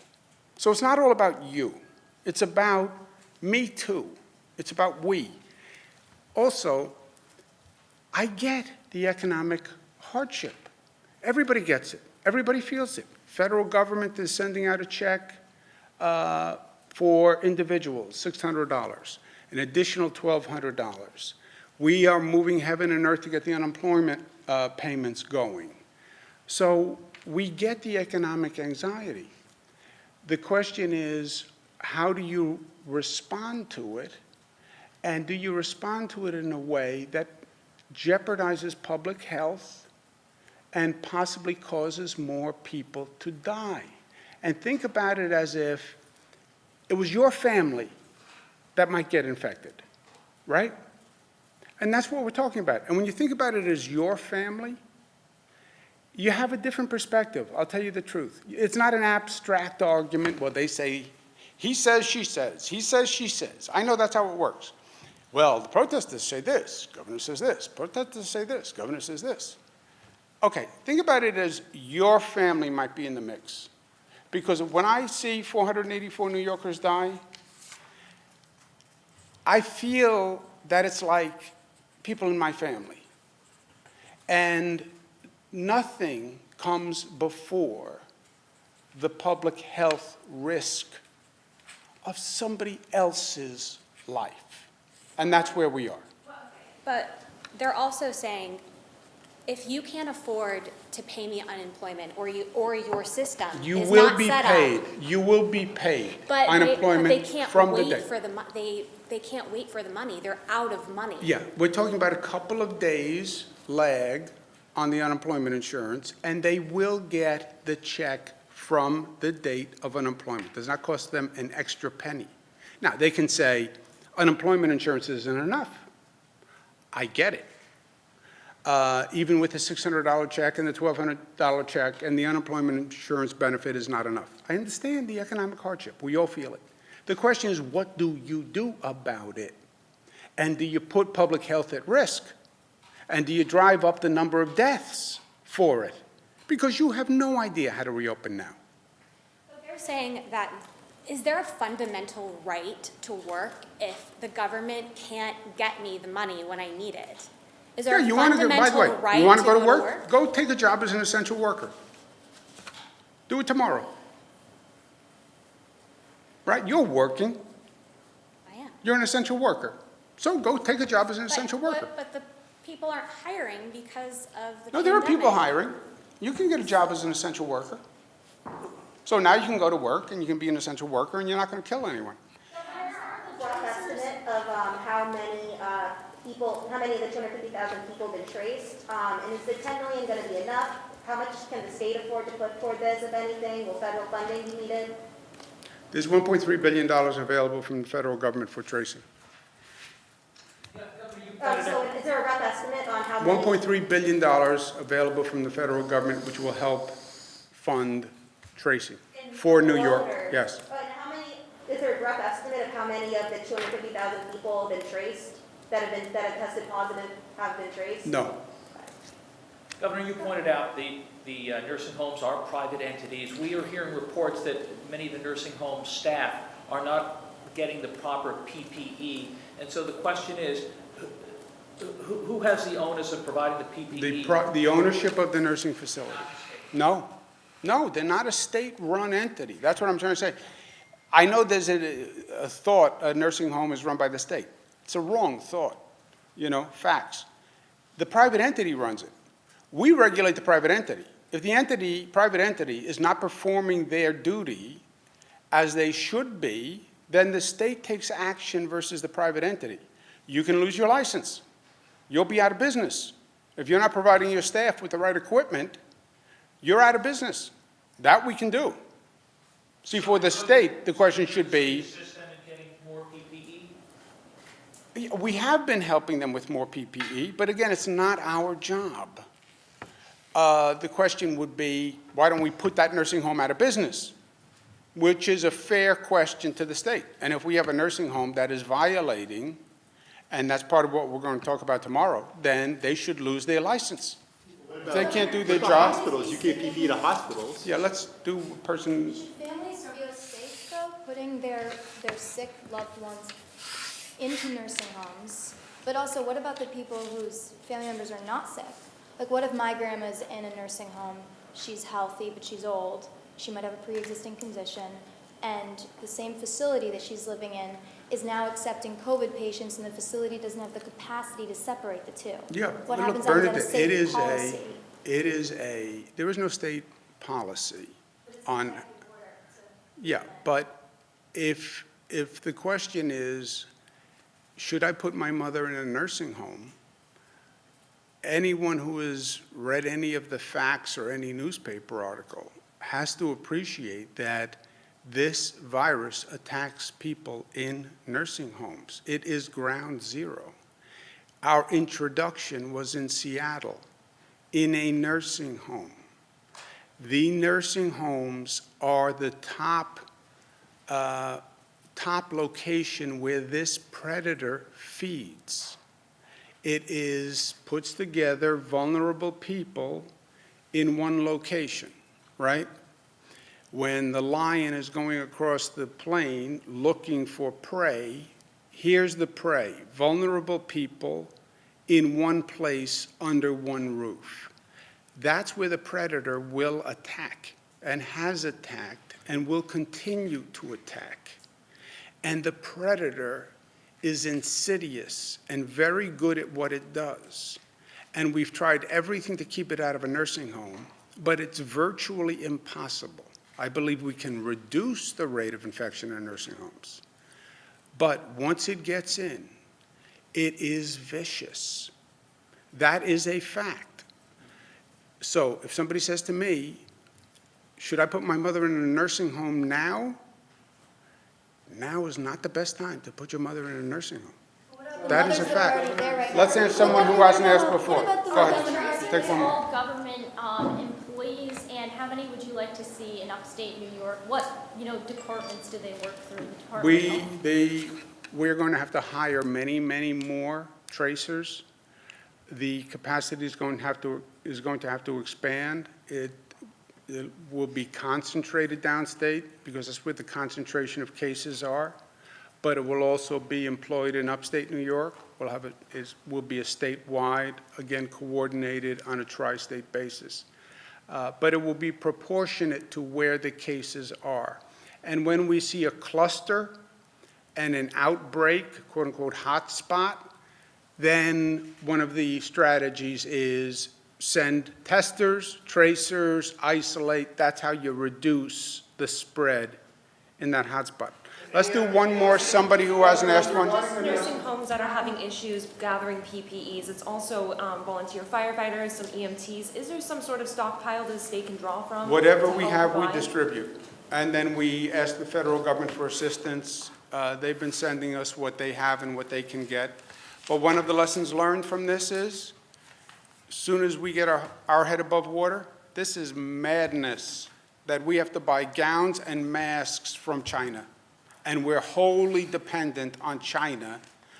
[SPEAKER 1] So it's not all about you. It's about me too. It's about we. Also, I get the economic hardship. Everybody gets it. Everybody feels it. Federal government is sending out a check for individuals, $600, an additional $1,200. We are moving heaven and earth to get the unemployment payments going. So we get the economic anxiety. The question is, how do you respond to it? And do you respond to it in a way that jeopardizes public health and possibly causes more people to die? And think about it as if it was your family that might get infected, right? And that's what we're talking about. And when you think about it as your family, you have a different perspective. I'll tell you the truth. It's not an abstract argument. Well, they say, he says, she says. He says, she says. I know that's how it works. Well, the protesters say this. Governor says this. Protesters say this. Governor says this. Okay, think about it as your family might be in the mix. Because when I see 484 New Yorkers die, I feel that it's like people in my family. And nothing comes before the public health risk of somebody else's life. And that's where we are.
[SPEAKER 12] But they're also saying, if you can't afford to pay me unemployment or your system
[SPEAKER 1] You
[SPEAKER 12] is
[SPEAKER 1] will
[SPEAKER 12] not
[SPEAKER 1] be
[SPEAKER 12] set
[SPEAKER 1] paid.
[SPEAKER 12] up,
[SPEAKER 1] You will be paid
[SPEAKER 12] but
[SPEAKER 1] unemployment
[SPEAKER 12] they can't
[SPEAKER 1] from the
[SPEAKER 12] wait
[SPEAKER 1] day.
[SPEAKER 12] for they can't wait for the money. They're out of money.
[SPEAKER 1] Yeah, we're talking about a couple of days lag on the unemployment insurance, and they will get the check from the date of unemployment. It does not cost them an extra penny. Now, they can say, unemployment insurance isn't enough. I get it. Even with the $600 check and the $1,200 check and the unemployment insurance benefit is not enough. I understand the economic hardship. We all feel it. The question is, what do you do about it? And do you put public health at risk? And do you drive up the number of deaths for it? Because you have no idea how to reopen now.
[SPEAKER 12] So they're saying that, is there a fundamental right to work if the government can't get me the money when I need it? Is there a fundamental right to go to work?
[SPEAKER 1] You want to go to work? Go take a job as an essential worker. Do it tomorrow. Right? You're working.
[SPEAKER 12] I am.
[SPEAKER 1] You're an essential worker. So go take a job as an essential worker.
[SPEAKER 12] But the people aren't hiring because of the
[SPEAKER 1] No, there are
[SPEAKER 12] pandemic.
[SPEAKER 1] people hiring. You can get a job as an essential worker. So now you can go to work and you can be an essential worker and you're not going to kill anyone.
[SPEAKER 13] Rough estimate of how many of the 250,000 people have been traced? And is the 10 million going to be enough? How much can the state afford to put toward this, if anything? Will federal funding be needed?
[SPEAKER 1] There's $1.3 billion available from the federal government for tracing.
[SPEAKER 13] So is there a rough estimate on how many?
[SPEAKER 1] $1.3 billion available from the federal government, which will help fund tracing for New York. Yes.
[SPEAKER 13] And how many? Is there a rough estimate of how many of the 250,000 people have been traced that have tested positive have been traced?
[SPEAKER 1] No.
[SPEAKER 14] Governor, you pointed out the nursing homes are private entities. We are hearing reports that many of the nursing home staff are not getting the proper PPE. And so the question is, who has the onus of providing the PPE?
[SPEAKER 1] The ownership of the nursing facility. No. No, they're not a state-run entity. That's what I'm trying to say. I know there's a thought a nursing home is run by the state. It's a wrong thought, facts. The private entity runs it. We regulate the private entity. If the private entity is not performing their duty as they should be, then the state takes action versus the private entity. You can lose your license. You'll be out of business. If you're not providing your staff with the right equipment, you're out of business. That we can do. See, for the state, the question should be,
[SPEAKER 14] Assist them in getting more PPE?
[SPEAKER 1] we have been helping them with more PPE, but again, it's not our job. The question would be, why don't we put that nursing home out of business? Which is a fair question to the state. And if we have a nursing home that is violating, and that's part of what we're going to talk about tomorrow, then they should lose their license. If they can't do their
[SPEAKER 2] What
[SPEAKER 1] job.
[SPEAKER 2] about hospitals? You give PPE to hospitals.
[SPEAKER 1] Yeah, let's do person.
[SPEAKER 10] Should families feel safe, though, putting their sick loved ones into nursing homes? But also, what about the people whose family members are not sick? Like, what if my grandma's in a nursing home, she's healthy, but she's old, she might have a pre-existing condition, and the same facility that she's living in is now accepting COVID patients, and the facility doesn't have the capacity to separate the two?
[SPEAKER 1] Yeah,
[SPEAKER 10] What
[SPEAKER 1] but
[SPEAKER 10] happens
[SPEAKER 1] look,
[SPEAKER 10] then?
[SPEAKER 1] Bernadette,
[SPEAKER 10] Is that a state policy?
[SPEAKER 1] there is no state policy on, yeah, but if the question is, should I put my mother in a nursing home? Anyone who has read any of the facts or any newspaper article has to appreciate that this virus attacks people in nursing homes. It is ground zero. Our introduction was in Seattle, in a nursing home. The nursing homes are the top location where this predator feeds. It puts together vulnerable people in one location, right? When the lion is going across the plain looking for prey, here's the prey, vulnerable people in one place under one roof. That's where the predator will attack and has attacked and will continue to attack. And the predator is insidious and very good at what it does. And we've tried everything to keep it out of a nursing home, but it's virtually impossible. I believe we can reduce the rate of infection in nursing homes. But once it gets in, it is vicious. That is a fact. So if somebody says to me, should I put my mother in a nursing home now? Now is not the best time to put your mother in a nursing home. That is a fact. Let's answer someone who hasn't asked before. Go ahead. Take one more.
[SPEAKER 15] All government employees, and how many would you like to see in upstate New York? What, departments do they work through? The department?
[SPEAKER 1] We're going to have to hire many, many more tracers. The capacity is going to have to expand. It will be concentrated downstate because that's where the concentration of cases are. But it will also be employed in upstate New York. Will be a statewide, again, coordinated on a tri-state basis. But it will be proportionate to where the cases are. And when we see a cluster and an outbreak, quote unquote, hotspot, then one of the strategies is send testers, tracers, isolate. That's how you reduce the spread in that hotspot. Let's do one more, somebody who hasn't asked one.
[SPEAKER 7] Just nursing homes that are having issues gathering PPEs. It's also volunteer firefighters, some EMTs. Is there some sort of stockpile the state can draw from?
[SPEAKER 1] Whatever we have, we distribute. And then we ask the federal government for assistance. They've been sending us what they have and what they can get. But one of the lessons learned from this is, as soon as we get our head above water, this is madness that we have to buy gowns and masks from China. And we're wholly dependent on China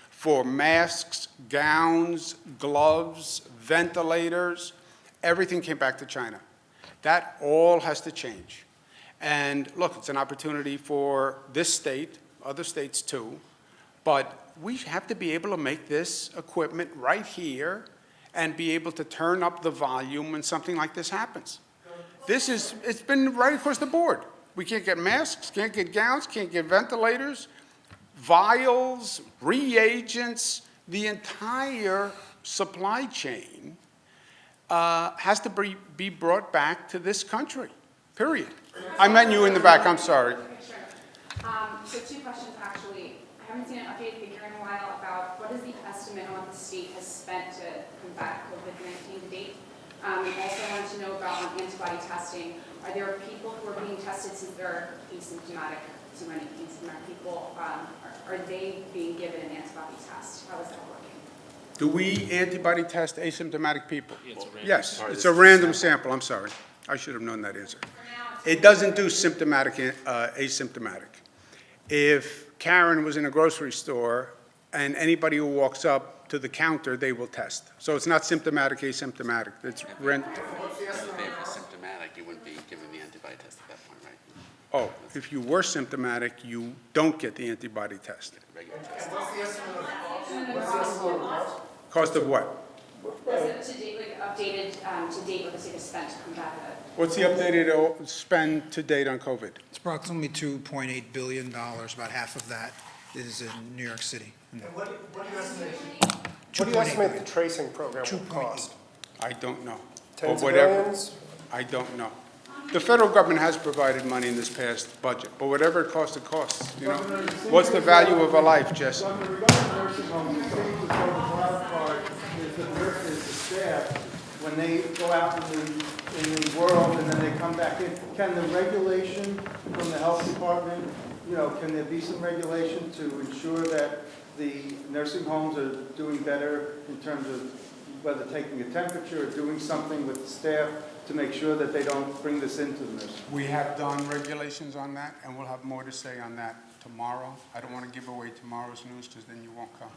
[SPEAKER 1] for masks, gowns, gloves, ventilators. Everything came back to China. That all has to change. And look, it's an opportunity for this state, other states too, but we have to be able to make this equipment right here and be able to turn up the volume when something like this happens. It's been right across the board. We can't get masks, can't get gowns, can't get ventilators, vials, reagents. The entire supply chain has to be brought back to this country, period. I meant you in the back, I'm sorry.
[SPEAKER 16] So two questions, actually. I haven't seen an updated figure in a while about what is the estimate on what the state has spent to combat COVID-19 to date. Also, I wanted to know about on antibody testing. Are there people who are being tested since they're asymptomatic, so many asymptomatic people? Are they being given an antibody test? How is that working?
[SPEAKER 1] Do we antibody test asymptomatic people? Yes,
[SPEAKER 6] Or
[SPEAKER 1] it's
[SPEAKER 6] this
[SPEAKER 1] a
[SPEAKER 6] is
[SPEAKER 1] random sample, I'm sorry. I should have known that answer. It doesn't do symptomatic, asymptomatic. If Karen was in a grocery store and anybody who walks up to the counter, they will test. So it's not symptomatic, asymptomatic. It's
[SPEAKER 6] If they were symptomatic, you wouldn't be given the antibody test at that point, right?
[SPEAKER 1] Oh, if you were symptomatic, you don't get the antibody test.
[SPEAKER 6] Regular test.
[SPEAKER 1] Cost of what?
[SPEAKER 16] Was it to date, like updated to date what the state has spent to combat it?
[SPEAKER 1] What's the updated spend to date on COVID?
[SPEAKER 17] It's approximately $2.8 billion. About half of that is in New York City.
[SPEAKER 4] What do you estimate the tracing program will cost?
[SPEAKER 1] I don't know.
[SPEAKER 4] Tens
[SPEAKER 1] Or
[SPEAKER 4] of
[SPEAKER 1] whatever.
[SPEAKER 4] millions?
[SPEAKER 1] I don't know. The federal government has provided money in this past budget, but whatever it costs, you know. What's the value of a life, Jesse?
[SPEAKER 5] Governor, regarding nursing homes, the thing with the wild card is the nurses, the staff, when they go out in the world and then they come back in. Can the regulation from the health department, can there be some regulation to ensure that the nursing homes are doing better in terms of whether taking a temperature or doing something with the staff to make sure that they don't bring this into the nursing home?
[SPEAKER 1] We have done regulations on that, and we'll have more to say on that tomorrow. I don't want to give away tomorrow's news, because then you won't come.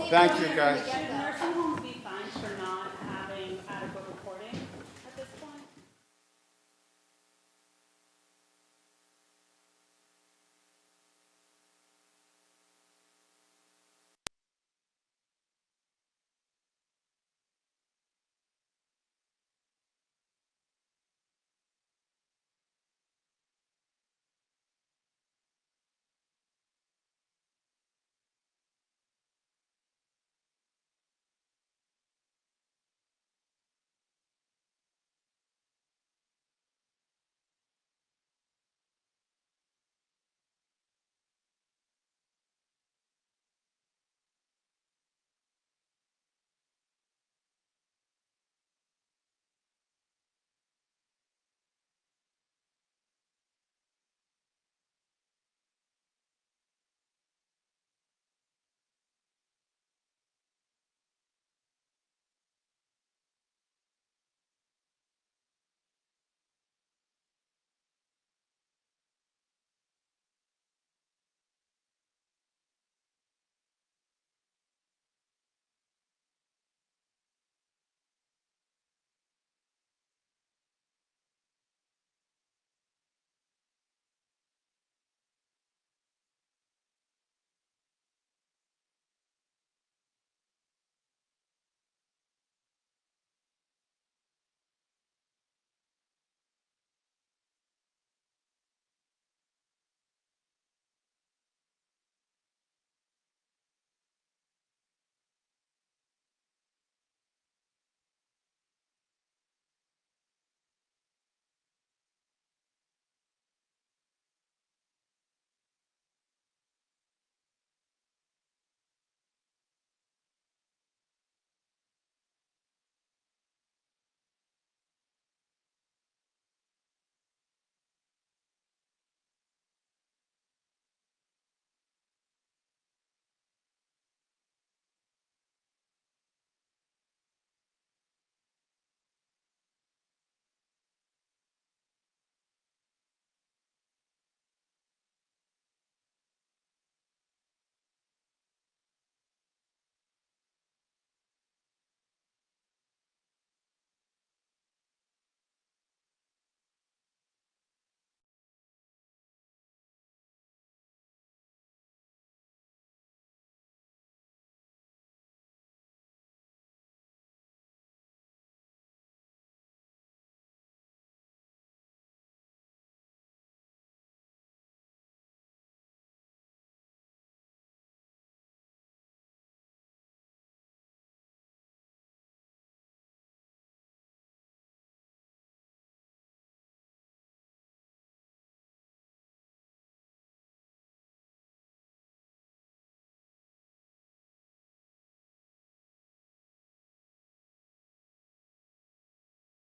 [SPEAKER 1] Thank you, guys.
[SPEAKER 18] Should nursing homes be fined for not having adequate reporting?